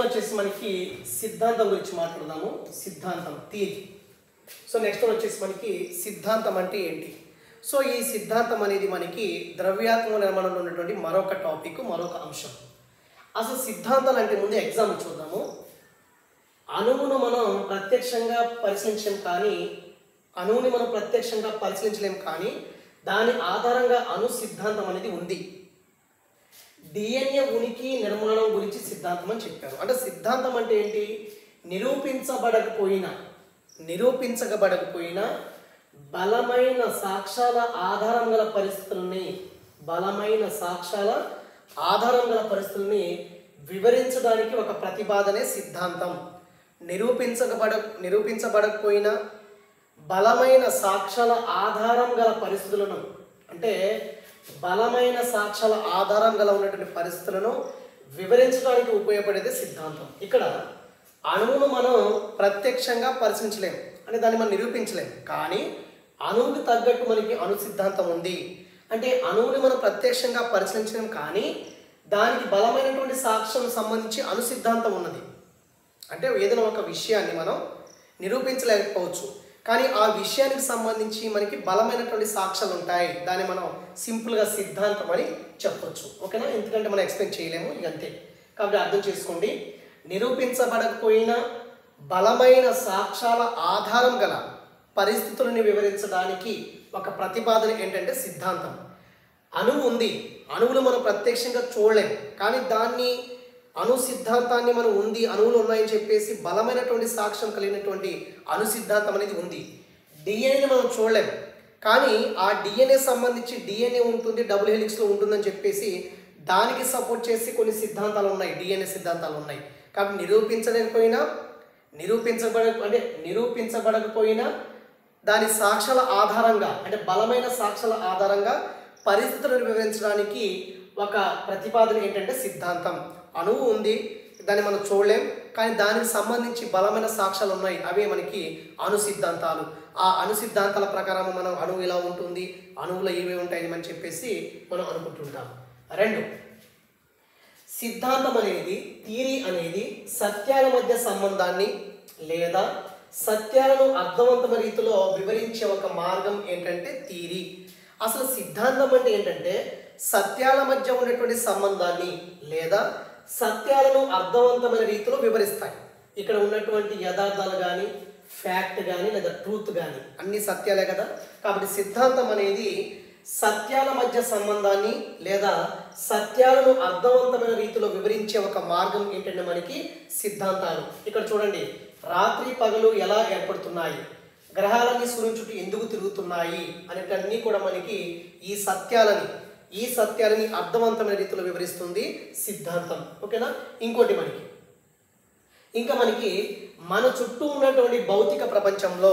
వచ్చేసి మనకి సిద్ధాంతం గురించి మాట్లాడదాము. సిద్ధాంతం థియరీ. సో నెక్స్ట్ వచ్చేసి మనకి సిద్ధాంతం అంటే ఏంటి? సో ఈ సిద్ధాంతం అనేది మనకి ద్రవ్యాత్మక నిర్మాణంలో ఉన్నటువంటి మరొక టాపిక్, మరొక అంశం. అసలు సిద్ధాంతాలు అంటే ముందు ఎగ్జాంపుల్ చూద్దాము. అణువును మనం ప్రత్యక్షంగా పరిశీలించలేం కానీ దాని ఆధారంగా అణు సిద్ధాంతం అనేది ఉంది. డిఎన్ఏ ఉనికి నిర్మాణం గురించి సిద్ధాంతం అని చెప్పారు. అంటే సిద్ధాంతం అంటే ఏంటి? నిరూపించబడకపోయినా బలమైన సాక్ష్యాల ఆధారం గల పరిస్థితుల్ని వివరించడానికి ఒక ప్రతిపాదనే సిద్ధాంతం. నిరూపించబడకపోయినా బలమైన సాక్ష్యాల ఆధారం గల పరిస్థితులను, అంటే బలమైన సాక్ష్యాల ఆధారం గల ఉన్నటువంటి పరిస్థితులను వివరించడానికి ఉపయోగపడేది సిద్ధాంతం. ఇక్కడ అణువును మనం ప్రత్యక్షంగా పరిశీలించలేం, అంటే దాన్ని మనం నిరూపించలేం. కానీ అణువుకి తగ్గట్టు మనకి అణు సిద్ధాంతం ఉంది. అంటే అణువుని మనం ప్రత్యక్షంగా పరిశీలించలేం కానీ దానికి బలమైనటువంటి సాక్ష్యం సంబంధించి అణు సిద్ధాంతం ఉన్నది. అంటే ఏదైనా ఒక విషయాన్ని మనం నిరూపించలేకపోవచ్చు కానీ ఆ విషయానికి సంబంధించి మనకి బలమైనటువంటి సాక్ష్యాలు ఉంటాయి. దాన్ని మనం సింపుల్గా సిద్ధాంతం అని చెప్పొచ్చు. ఓకేనా? ఎందుకంటే మనం ఎక్స్ప్లెయిన్ చేయలేము, ఇక అంతే. కాబట్టి అర్థం చేసుకోండి. నిరూపించబడకపోయినా బలమైన సాక్ష్యాల ఆధారం గల పరిస్థితులను వివరించడానికి ఒక ప్రతిపాదన ఏంటంటే సిద్ధాంతం. అణువు ఉంది, అణువులు మనం ప్రత్యక్షంగా చూడలేం కానీ దాన్ని అణు సిద్ధాంతాన్ని మనం ఉంది, అణువులు ఉన్నాయని చెప్పేసి బలమైనటువంటి సాక్ష్యం కలిగినటువంటి అణు సిద్ధాంతం అనేది ఉంది. డిఎన్ఏని మనం చూడలేం కానీ ఆ డిఎన్ఏ సంబంధించి డిఎన్ఏ ఉంటుంది, డబుల్ హెలిక్స్లో ఉంటుందని చెప్పేసి దానికి సపోర్ట్ చేసి కొన్ని సిద్ధాంతాలు ఉన్నాయి, డిఎన్ఏ సిద్ధాంతాలు ఉన్నాయి. కాబట్టి నిరూపించబడకపోయినా దాని సాక్ష్యాల ఆధారంగా, అంటే బలమైన సాక్ష్యాల ఆధారంగా పరిస్థితులను వివరించడానికి ఒక ప్రతిపాదన ఏంటంటే సిద్ధాంతం. అణువు ఉంది, దాన్ని మనం చూడలేం కానీ దానికి సంబంధించి బలమైన సాక్ష్యాలు ఉన్నాయి, అవే మనకి అణు సిద్ధాంతాలు. ఆ అణు సిద్ధాంతాల ప్రకారం మనం అణువు ఇలా ఉంటుంది, అణువులో ఏమేమి ఉంటాయి అని చెప్పేసి మనం అనుకుంటుంటాం. 2, సిద్ధాంతం అనేది, థియరీ అనేది సత్యాల మధ్య సంబంధాన్ని లేదా సత్యాలను అర్థవంతమైన రీతిలో వివరించే ఒక మార్గం ఏంటంటే థియరీ. అసలు సిద్ధాంతం అంటే ఏంటంటే సత్యాల మధ్య ఉన్నటువంటి సంబంధాన్ని లేదా సత్యాలను అర్థవంతమైన రీతిలో వివరిస్తాయి. ఇక్కడ ఉన్నటువంటి యథార్థాలు కానీ, ఫ్యాక్ట్ కానీ లేదా ట్రూత్ కానీ అన్ని సత్యాలే కదా. కాబట్టి సిద్ధాంతం అనేది సత్యాల మధ్య సంబంధాన్ని లేదా సత్యాలను అర్థవంతమైన రీతిలో వివరించే ఒక మార్గం ఏంటంటే మనకి సిద్ధాంతాలు. ఇక్కడ చూడండి, రాత్రి పగలు ఎలా ఏర్పడుతున్నాయి, గ్రహాలన్నీ సూర్యుని చుట్టూ ఎందుకు తిరుగుతున్నాయి అనేటన్నీ కూడా మనకి ఈ సత్యాలని అర్థవంతమైన రీతిలో వివరిస్తుంది సిద్ధాంతం. ఓకేనా? ఇంకోటి ఇంకా మనకి మన చుట్టూ ఉన్నటువంటి భౌతిక ప్రపంచంలో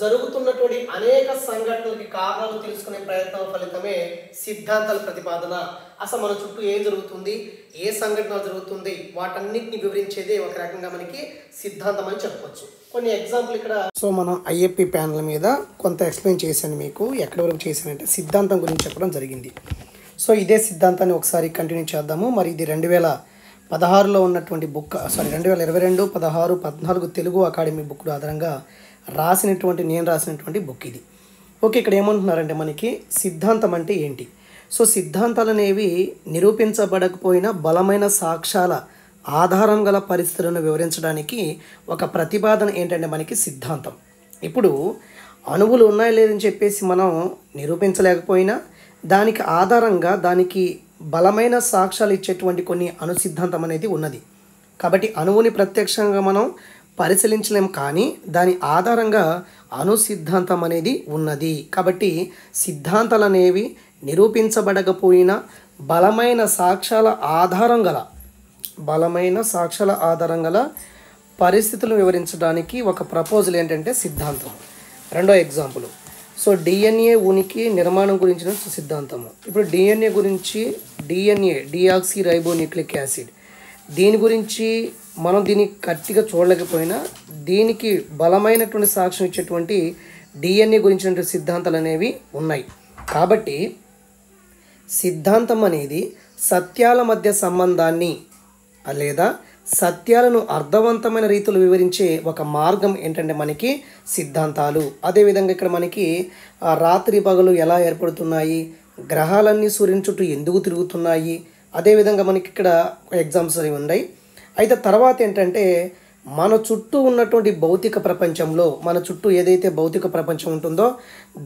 జరుగుతున్నటువంటి అనేక సంఘటనలకి కారణాలు తెలుసుకునే ప్రయత్నాల ఫలితమే సిద్ధాంతాల ప్రతిపాదన. అసలు మన చుట్టూ ఏం జరుగుతుంది, ఏ సంఘటన జరుగుతుంది, వాటన్నిటిని వివరించేదే ఒక రకంగా మనకి సిద్ధాంతం అని చెప్పవచ్చు. కొన్ని ఎగ్జాంపుల్ ఇక్కడ. సో మనం ఐఎఫ్పి ప్యానల్ మీద కొంత ఎక్స్ప్లెయిన్ చేశాను మీకు. ఎక్కడి వరకు చేశానంటే సిద్ధాంతం గురించి చెప్పడం జరిగింది. సో ఇదే సిద్ధాంతాన్ని ఒకసారి కంటిన్యూ చేద్దాము. మరి ఇది 2016లో ఉన్నటువంటి బుక్, 2022, 16, 14 తెలుగు అకాడమీ బుక్ ఆధారంగా నేను రాసినటువంటి బుక్ ఇది. ఓకే, ఇక్కడ ఏమంటున్నారంటే మనకి సిద్ధాంతం అంటే ఏంటి? సో సిద్ధాంతాలు అనేవి నిరూపించబడకపోయినా బలమైన సాక్ష్యాల ఆధారం గల పరిస్థితులను వివరించడానికి ఒక ప్రతిపాదన ఏంటంటే మనకి సిద్ధాంతం. ఇప్పుడు అణువులు ఉన్నాయో లేదని చెప్పేసి మనం నిరూపించలేకపోయినా దానికి ఆధారంగా దానికి బలమైన సాక్ష్యాలు ఇచ్చేటువంటి కొన్ని అణు సిద్ధాంతం అనేది ఉన్నది. కాబట్టి అణువుని ప్రత్యక్షంగా మనం పరిశీలించలేం కానీ దాని ఆధారంగా అణు సిద్ధాంతం అనేది ఉన్నది. కాబట్టి సిద్ధాంతాలు అనేవి నిరూపించబడకపోయినా బలమైన సాక్ష్యాల ఆధారం గల పరిస్థితులను వివరించడానికి ఒక ప్రపోజల్ ఏంటంటే సిద్ధాంతం. 2వ ఎగ్జాంపుల్. సో డిఎన్ఏ ఉనికి నిర్మాణం గురించిన సిద్ధాంతము. ఇప్పుడు డిఎన్ఏ గురించి, డిఆక్సీ రైబోన్యూక్లిక్ యాసిడ్, దీని గురించి మనం దీన్ని గట్టిగా చూడలేకపోయినా దీనికి బలమైనటువంటి సాక్ష్యం ఇచ్చేటువంటి డిఎన్ఏ గురించినటువంటి సిద్ధాంతాలు అనేవి ఉన్నాయి. కాబట్టి సిద్ధాంతం అనేది సత్యాల మధ్య సంబంధాన్ని లేదా సత్యాలను అర్థవంతమైన రీతిలో వివరించే ఒక మార్గం ఏంటంటే మనకి సిద్ధాంతాలు. అదేవిధంగా ఇక్కడ మనకి రాత్రి పగలు ఎలా ఏర్పడుతున్నాయి, గ్రహాలన్నీ సూర్యుని చుట్టూ ఎందుకు తిరుగుతున్నాయి, అదేవిధంగా మనకి ఇక్కడ ఎగ్జామ్స్ అవి ఉన్నాయి. అయితే తర్వాత ఏంటంటే మన చుట్టూ ఉన్నటువంటి భౌతిక ప్రపంచంలో, మన చుట్టూ ఏదైతే భౌతిక ప్రపంచం ఉంటుందో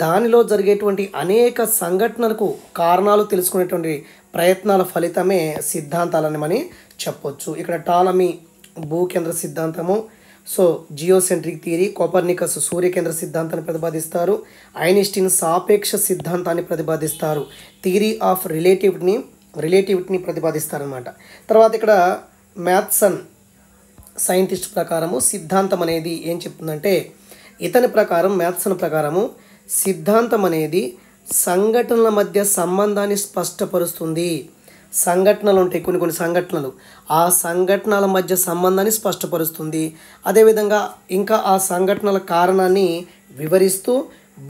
దానిలో జరిగేటువంటి అనేక సంఘటనలకు కారణాలు తెలుసుకునేటువంటి ప్రయత్నాల ఫలితమే సిద్ధాంతాలని మనం చెప్పొచ్చు. ఇక్కడ టాలమీ భూకేంద్ర సిద్ధాంతము, సో జియోసెంట్రిక్ థియరీ, కోపర్నికస్ సూర్యకేంద్ర సిద్ధాంతాన్ని ప్రతిపాదిస్తారు, ఐన్స్టీన్ సాపేక్ష సిద్ధాంతాన్ని ప్రతిపాదిస్తారు, థియరీ ఆఫ్ రిలేటివిటీని ప్రతిపాదిస్తారనమాట. తర్వాత ఇక్కడ మ్యాథ్సన్ సైంటిస్ట్ ప్రకారము సిద్ధాంతం అనేది ఏం చెప్తుందంటే, ఇతని ప్రకారం మ్యాథ్సన్ ప్రకారము సిద్ధాంతం అనేది సంఘటనల మధ్య సంబంధాన్ని స్పష్టపరుస్తుంది. సంఘటనలు ఉంటాయి, కొన్ని సంఘటనలు, ఆ సంఘటనల మధ్య సంబంధాన్ని స్పష్టపరుస్తుంది. అదేవిధంగా ఇంకా ఆ సంఘటనల కారణాన్ని వివరిస్తూ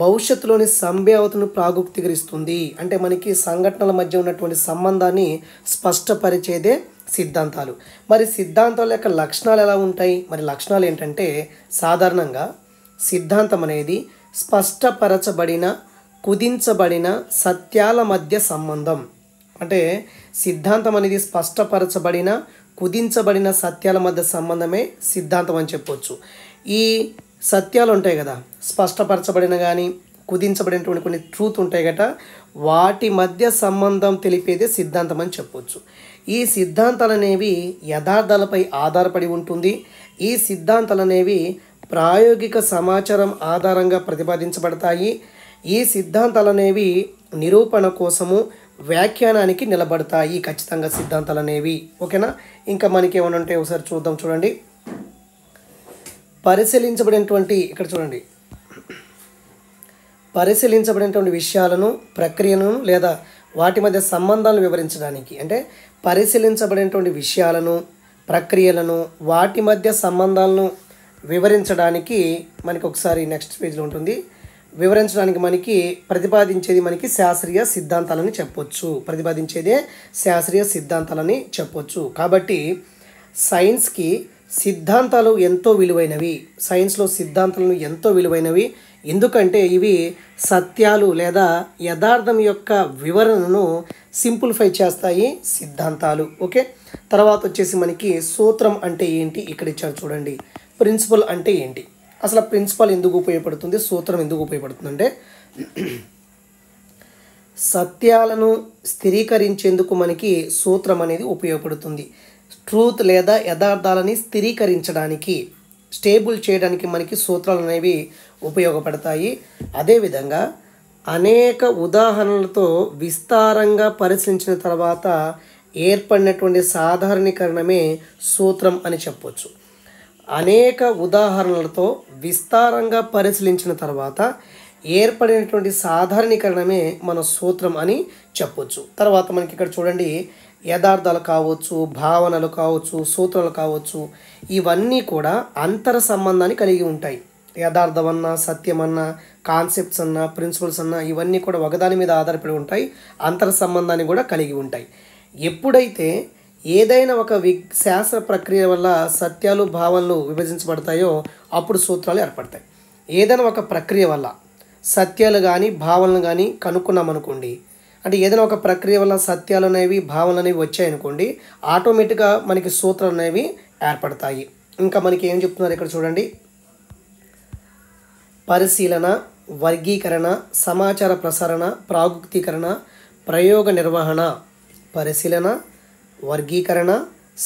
భవిష్యత్తులోని సంభావ్యతను ప్రాగుక్తీకరిస్తుంది. అంటే మనకి సంఘటనల మధ్య ఉన్నటువంటి సంబంధాన్ని స్పష్టపరిచేదే సిద్ధాంతాలు. మరి సిద్ధాంతాల యొక్క లక్షణాలు ఎలా ఉంటాయి? మరి లక్షణాలు ఏంటంటే, సాధారణంగా సిద్ధాంతం అనేది స్పష్టపరచబడిన కుదించబడిన సత్యాల మధ్య సంబంధం. అంటే సిద్ధాంతం అనేది స్పష్టపరచబడిన కుదించబడిన సత్యాల మధ్య సంబంధమే సిద్ధాంతం అని చెప్పొచ్చు. ఈ సత్యాలు ఉంటాయి కదా, స్పష్టపరచబడిన కానీ కుదించబడినటువంటి కొన్ని ట్రూత్ ఉంటాయి గట, వాటి మధ్య సంబంధం తెలిపేదే సిద్ధాంతం అని చెప్పొచ్చు. ఈ సిద్ధాంతాలు అనేవి యథార్థాలపై ఆధారపడి ఉంటుంది. ఈ సిద్ధాంతాలు అనేవి ప్రాయోగిక సమాచారం ఆధారంగా ప్రతిపాదించబడతాయి. ఈ సిద్ధాంతాలు అనేవి నిరూపణ కోసము వ్యాఖ్యానానికి నిలబడతాయి ఖచ్చితంగా సిద్ధాంతాలు అనేవి. ఓకేనా? ఇంకా మనకి ఏమైనా ఉంటే ఒకసారి చూద్దాం. చూడండి, పరిశీలించబడినటువంటి విషయాలను, ప్రక్రియలను లేదా వాటి మధ్య సంబంధాలను వివరించడానికి, అంటే పరిశీలించబడినటువంటి విషయాలను, ప్రక్రియలను, వాటి మధ్య సంబంధాలను వివరించడానికి మనకి ఒకసారి నెక్స్ట్ పేజ్లో ఉంటుంది. వివరించడానికి మనకి ప్రతిపాదించేది మనకి శాస్త్రీయ సిద్ధాంతాలని చెప్పొచ్చు. ప్రతిపాదించేదే శాస్త్రీయ సిద్ధాంతాలని చెప్పొచ్చు. కాబట్టి సైన్స్కి సిద్ధాంతాలు ఎంతో విలువైనవి. సైన్స్లో సిద్ధాంతాలను ఎంతో విలువైనవి. ఎందుకంటే ఇవి సత్యాలు లేదా యథార్థం యొక్క వివరణను సింప్లిఫై చేస్తాయి సిద్ధాంతాలు. ఓకే, తర్వాత వచ్చేసి మనకి సూత్రం అంటే ఏంటి ఇక్కడ ఇచ్చారు చూడండి. ప్రిన్సిపల్ అంటే ఏంటి, అసలు ప్రిన్సిపల్ ఎందుకు ఉపయోగపడుతుంది, సూత్రం ఎందుకు ఉపయోగపడుతుంది అంటే, సత్యాలను స్థిరీకరించేందుకు మనకి సూత్రం అనేది ఉపయోగపడుతుంది. ట్రూత్ లేదా యథార్థాలని స్థిరీకరించడానికి, స్టేబుల్ చేయడానికి మనకి సూత్రాలు అనేవి ఉపయోగపడతాయి. అదేవిధంగా అనేక ఉదాహరణలతో విస్తారంగా పరిశీలించిన తర్వాత ఏర్పడినటువంటి సాధారణీకరణమే సూత్రం అని చెప్పొచ్చు. అనేక ఉదాహరణలతో విస్తారంగా పరిశీలించిన తర్వాత ఏర్పడినటువంటి సాధారణీకరణమే మన సూత్రం అని చెప్పొచ్చు. తర్వాత మనకి ఇక్కడ చూడండి, యథార్థాలు కావచ్చు, భావనలు కావచ్చు, సూత్రాలు కావచ్చు, ఇవన్నీ కూడా అంతర సంబంధాన్ని కలిగి ఉంటాయి. యథార్థం అన్నా, సత్యం అన్నా, కాన్సెప్ట్స్ అన్నా, ప్రిన్సిపల్స్ అన్నా, ఇవన్నీ కూడా ఒకదాని మీద ఆధారపడి ఉంటాయి, అంతర సంబంధాన్ని కూడా కలిగి ఉంటాయి. ఎప్పుడైతే ఏదైనా ఒక శాస్త్ర ప్రక్రియ వల్ల సత్యాలు, భావనలు విభజించబడతాయో అప్పుడు సూత్రాలు ఏర్పడతాయి. ఏదైనా ఒక ప్రక్రియ వల్ల సత్యాలు కానీ భావనలు కానీ కనుక్కున్నామనుకోండి, అంటే ఏదైనా ఒక ప్రక్రియ వల్ల సత్యాలు అనేవి, భావనలు అనేవి వచ్చాయనుకోండి, ఆటోమేటిక్గా మనకి సూత్రాలు అనేవి ఏర్పడతాయి. ఇంకా మనకి ఏం చెప్తున్నారు ఇక్కడ చూడండి, పరిశీలన, వర్గీకరణ, సమాచార ప్రసరణ, ప్రాగుక్తీకరణ, ప్రయోగ నిర్వహణ. పరిశీలన, వర్గీకరణ,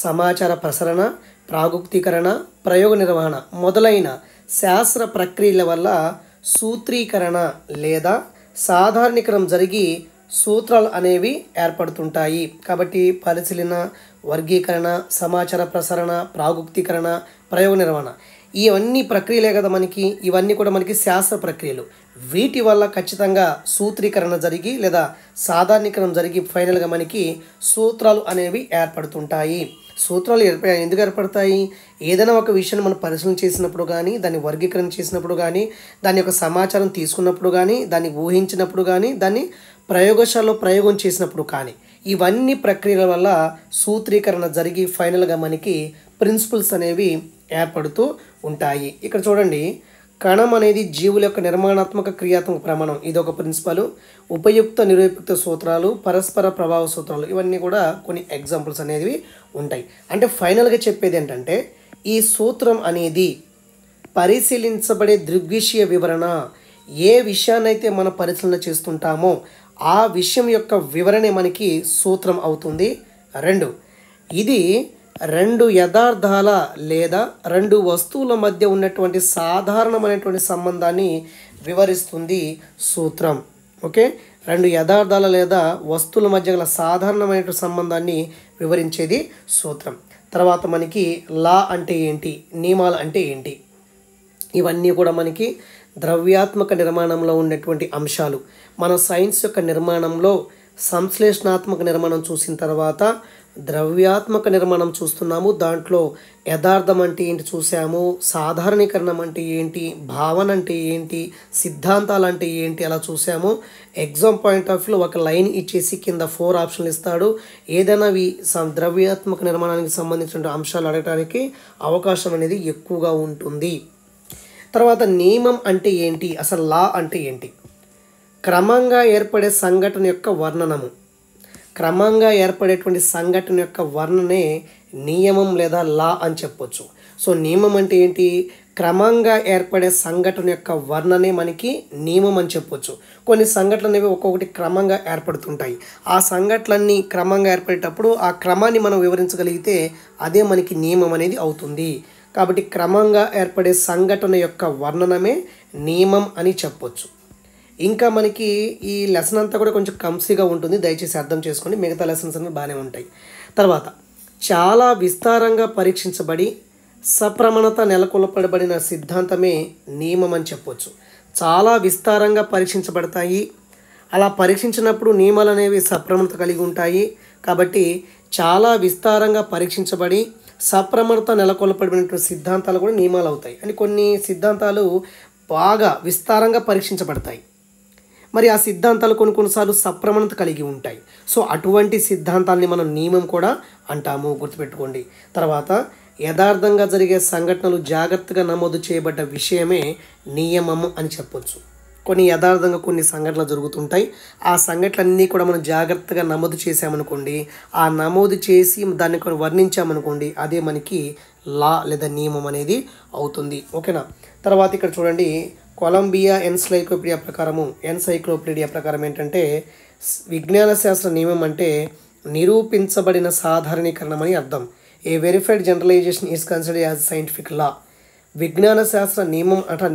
సమాచార ప్రసరణ, ప్రాగుక్తీకరణ, ప్రయోగ నిర్వహణ మొదలైన శాస్త్ర ప్రక్రియల వల్ల సూత్రీకరణ లేదా సాధారణీకరణ జరిగి సూత్రాలు అనేవి ఏర్పడుతుంటాయి. కాబట్టి పరిశీలన, వర్గీకరణ, సమాచార ప్రసరణ, ప్రాగుక్తీకరణ, ప్రయోగ నిర్వహణ ఇవన్నీ ప్రక్రియలే కదా మనకి. ఇవన్నీ కూడా మనకి శాస్త్ర ప్రక్రియలు. వీటి వల్ల ఖచ్చితంగా సూత్రీకరణ జరిగి లేదా సాధారణీకరణ జరిగి ఫైనల్గా మనకి సూత్రాలు అనేవి ఏర్పడుతుంటాయి. సూత్రాలు ఎందుకు ఏర్పడతాయి? ఏదైనా ఒక విషయాన్ని మనం పరిశీలన చేసినప్పుడు కానీ, దాన్ని వర్గీకరణ చేసినప్పుడు కానీ, దాని యొక్క సమాచారం తీసుకున్నప్పుడు కానీ, దాన్ని ఊహించినప్పుడు కానీ, దాన్ని ప్రయోగశాలలో ప్రయోగం చేసినప్పుడు కానీ, ఇవన్నీ ప్రక్రియల వల్ల సూత్రీకరణ జరిగి ఫైనల్గా మనకి ప్రిన్సిపల్స్ అనేవి ఏర్పడుతూ ఉంటాయి. ఇక్కడ చూడండి, కణం అనేది జీవుల యొక్క నిర్మాణాత్మక క్రియాత్మక ప్రమాణం, ఇదొక ప్రిన్సిపల్. ఉపయుక్త నిరుపయుక్త సూత్రాలు, పరస్పర ప్రభావ సూత్రాలు, ఇవన్నీ కూడా కొన్ని ఎగ్జాంపుల్స్ అనేవి ఉంటాయి. అంటే ఫైనల్గా చెప్పేది ఏంటంటే, ఈ సూత్రం అనేది పరిశీలించబడే దృగ్విషయ వివరణ, ఏ విషయాన్నైతే మనం పరిశీలన చేస్తుంటామో ఆ విషయం యొక్క వివరణే మనకి సూత్రం అవుతుంది. 2, ఇది 2 యథార్థాల లేదా 2 వస్తువుల మధ్య ఉన్నటువంటి సాధారణమైనటువంటి సంబంధాన్ని వివరిస్తుంది సూత్రం. ఓకే, 2 యథార్థాల లేదా వస్తువుల మధ్య గల సాధారణమైనటువంటి సంబంధాన్ని వివరించేది సూత్రం. తర్వాత మనకి లా అంటే ఏంటి, నియమాలు అంటే ఏంటి, ఇవన్నీ కూడా మనకి ద్రవ్యాత్మక నిర్మాణంలో ఉన్నటువంటి అంశాలు. మన సైన్స్ యొక్క నిర్మాణంలో సంశ్లేషణాత్మక నిర్మాణం చూసిన తర్వాత ద్రవ్యాత్మక నిర్మాణం చూస్తున్నాము. దాంట్లో యథార్థం అంటే ఏంటి చూసాము, సాధారణీకరణం అంటే ఏంటి, భావన అంటే ఏంటి, సిద్ధాంతాలు అంటే ఏంటి అలా చూసాము. ఎగ్జామ్ పాయింట్ ఆఫ్ వ్యూలో ఒక లైన్ ఇచ్చేసి కింద 4 ఆప్షన్లు ఇస్తాడు. ఏదైనా ద్రవ్యాత్మక నిర్మాణానికి సంబంధించిన అంశాలు అడగడానికి అవకాశం అనేది ఎక్కువగా ఉంటుంది. తర్వాత నియమం అంటే ఏంటి, అసలు లా అంటే ఏంటి, క్రమంగా ఏర్పడే సంఘటన యొక్క వర్ణనము, క్రమంగా ఏర్పడేటువంటి సంఘటన యొక్క వర్ణనే నియమం లేదా లా అని చెప్పొచ్చు. సో నియమం అంటే ఏంటి, క్రమంగా ఏర్పడే సంఘటన యొక్క వర్ణనే మనకి నియమం అని చెప్పొచ్చు. కొన్ని సంఘటనలు అనేవి ఒక్కొక్కటి క్రమంగా ఏర్పడుతుంటాయి. ఆ సంఘటనలన్నీ క్రమంగా ఏర్పడేటప్పుడు ఆ క్రమాన్ని మనం వివరించగలిగితే అదే మనకి నియమం అనేది అవుతుంది. కాబట్టి క్రమంగా ఏర్పడే సంఘటన యొక్క వర్ణనమే నియమం అని చెప్పొచ్చు. ఇంకా మనకి ఈ లెసన్ అంతా కూడా కొంచెం కంసీగా ఉంటుంది, దయచేసి అర్థం చేసుకోండి. మిగతా లెసన్స్ అన్నీ బాగానే ఉంటాయి. తర్వాత చాలా విస్తారంగా పరీక్షించబడి సప్రమాణత నెలకొల్పబడిన సిద్ధాంతమే నియమం అని చెప్పొచ్చు. చాలా విస్తారంగా పరీక్షించబడతాయి. అలా పరీక్షించినప్పుడు నియమాలు అనేవి సప్రమాణత కలిగి ఉంటాయి. కాబట్టి చాలా విస్తారంగా పరీక్షించబడి సప్రమాణత నెలకొల్పబడినటువంటి సిద్ధాంతాలు కూడా నియమాలు అవుతాయి. అని కొన్ని సిద్ధాంతాలు బాగా విస్తారంగా పరీక్షించబడతాయి. మరి ఆ సిద్ధాంతాలు కొన్నిసార్లు సప్రమాణత కలిగి ఉంటాయి. సో అటువంటి సిద్ధాంతాలని మనం నియమం కూడా అంటాము, గుర్తుపెట్టుకోండి. తర్వాత యథార్థంగా జరిగే సంఘటనలు జాగ్రత్తగా నమోదు చేయబడ్డ విషయమే నియమము అని చెప్పొచ్చు. కొన్ని యథార్థంగా కొన్ని సంఘటనలు జరుగుతుంటాయి. ఆ సంఘటనలన్నీ కూడా మనం జాగ్రత్తగా నమోదు చేసామనుకోండి, ఆ నమోదు చేసి దాన్ని కొన్ని వర్ణించామనుకోండి, అదే మనకి లా లేదా నియమం అనేది అవుతుంది. ఓకేనా. తర్వాత ఇక్కడ చూడండి, కొలంబియా ఎన్సైక్లోపీడియా ప్రకారం ఏంటంటే, విజ్ఞాన శాస్త్ర నియమం అంటే నిరూపించబడిన సాధారణీకరణం అని అర్థం. A verified generalization is considered as scientific law. విజ్ఞాన శాస్త్ర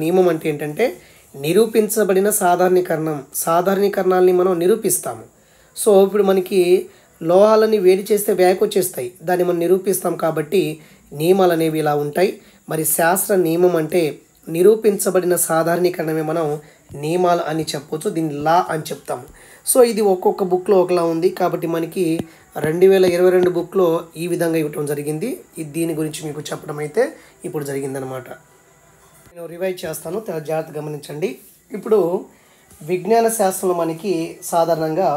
నియమం అంటే ఏంటంటే నిరూపించబడిన సాధారణీకరణాలని మనం నిరూపిస్తాము. సో ఇప్పుడు మనకి లోహాలని వేడి చేస్తే వేయకు వచ్చేస్తాయి, దాన్ని మనం నిరూపిస్తాం. కాబట్టి నియమాలు అనేవి ఇలా ఉంటాయి. మరి శాస్త్ర నియమం అంటే నిరూపించబడిన సాధారణీకరణమే మనం నియమాలు అని చెప్పొచ్చు, దీన్ని లా అని చెప్తాము. సో ఇది ఒక్కొక్క బుక్లో ఒకలా ఉంది. కాబట్టి మనకి 2022 బుక్లో ఈ విధంగా ఇవ్వటం జరిగింది. దీని గురించి మీకు చెప్పడం అయితే ఇప్పుడు జరిగిందనమాట. నేను రివైజ్ చేస్తాను, జాగ్రత్తగా గమనించండి. ఇప్పుడు విజ్ఞాన శాస్త్రంలో మనకి సాధారణంగా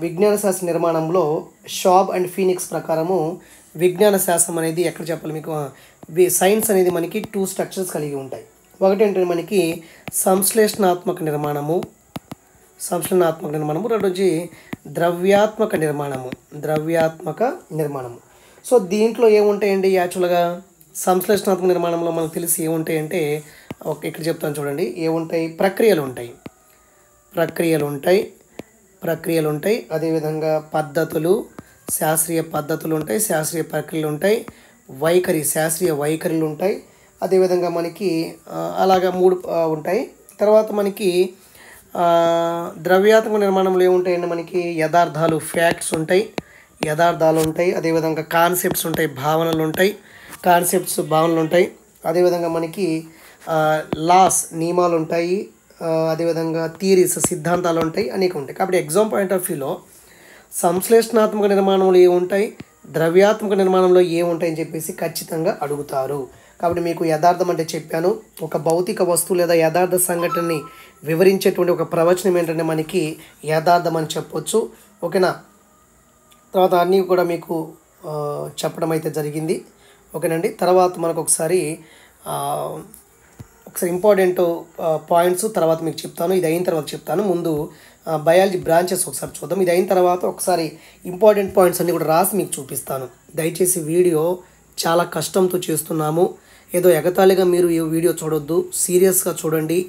విజ్ఞాన శాస్త్ర నిర్మాణంలో షాబ్ అండ్ ఫీనిక్స్ ప్రకారము విజ్ఞాన శాస్త్రం అనేది ఎక్కడ చెప్పాలి మీకు, సైన్స్ అనేది మనకి 2 స్ట్రక్చర్స్ కలిగి ఉంటాయి. ఒకటి ఏంటంటే మనకి సంశ్లేషణాత్మక నిర్మాణము, రెండోది ద్రవ్యాత్మక నిర్మాణము. సో దీంట్లో ఏముంటాయండి, యాక్చువల్గా సంశ్లేషణాత్మక నిర్మాణంలో మనకు తెలిసి ఏముంటాయంటే, ఇక్కడ చెప్తాను చూడండి, ఏముంటాయి, ప్రక్రియలు ఉంటాయి. అదేవిధంగా పద్ధతులు, శాస్త్రీయ పద్ధతులు ఉంటాయి, శాస్త్రీయ ప్రక్రియలు ఉంటాయి, శాస్త్రీయ వైఖరులు ఉంటాయి. అదేవిధంగా మనకి అలాగా 3 ఉంటాయి. తర్వాత మనకి ద్రవ్యాత్మక నిర్మాణంలో ఏముంటాయండి, మనకి యథార్థాలు, ఫ్యాక్ట్స్ ఉంటాయి, అదేవిధంగా కాన్సెప్ట్స్ ఉంటాయి, భావనలు ఉంటాయి. అదేవిధంగా మనకి లాస్, నియమాలు ఉంటాయి. అదేవిధంగా థియరీస్, సిద్ధాంతాలు ఉంటాయి, అనేక ఉంటాయి. కాబట్టి ఎగ్జామ్ పాయింట్ ఆఫ్ వ్యూలో సంశ్లేషణాత్మక నిర్మాణంలో ఏముంటాయి, ద్రవ్యాత్మక నిర్మాణంలో ఏముంటాయని చెప్పేసి ఖచ్చితంగా అడుగుతారు. కాబట్టి మీకు యథార్థం అంటే చెప్పాను, ఒక భౌతిక వస్తువు లేదా యథార్థ సంఘటనని వివరించేటువంటి ఒక ప్రవచనం ఏంటంటే మనకి యథార్థం అని చెప్పొచ్చు. ఓకేనా. తర్వాత అన్నీ కూడా మీకు చెప్పడం అయితే జరిగింది. ఓకేనండి. తర్వాత మనకు ఒకసారి ఇంపార్టెంట్ పాయింట్స్ తర్వాత మీకు చెప్తాను. ఇది అయిన తర్వాత చెప్తాను. ముందు బయాలజీ బ్రాంచెస్ ఒకసారి చూద్దాం. ఇది అయిన తర్వాత ఒకసారి ఇంపార్టెంట్ పాయింట్స్ అన్నీ కూడా రాసి మీకు చూపిస్తాను. దయచేసి వీడియో చాలా కష్టంతో చేస్తున్నాము. ఏదో ఎగతాళిగా మీరు ఈ వీడియో చూడొద్దు, సీరియస్గా చూడండి.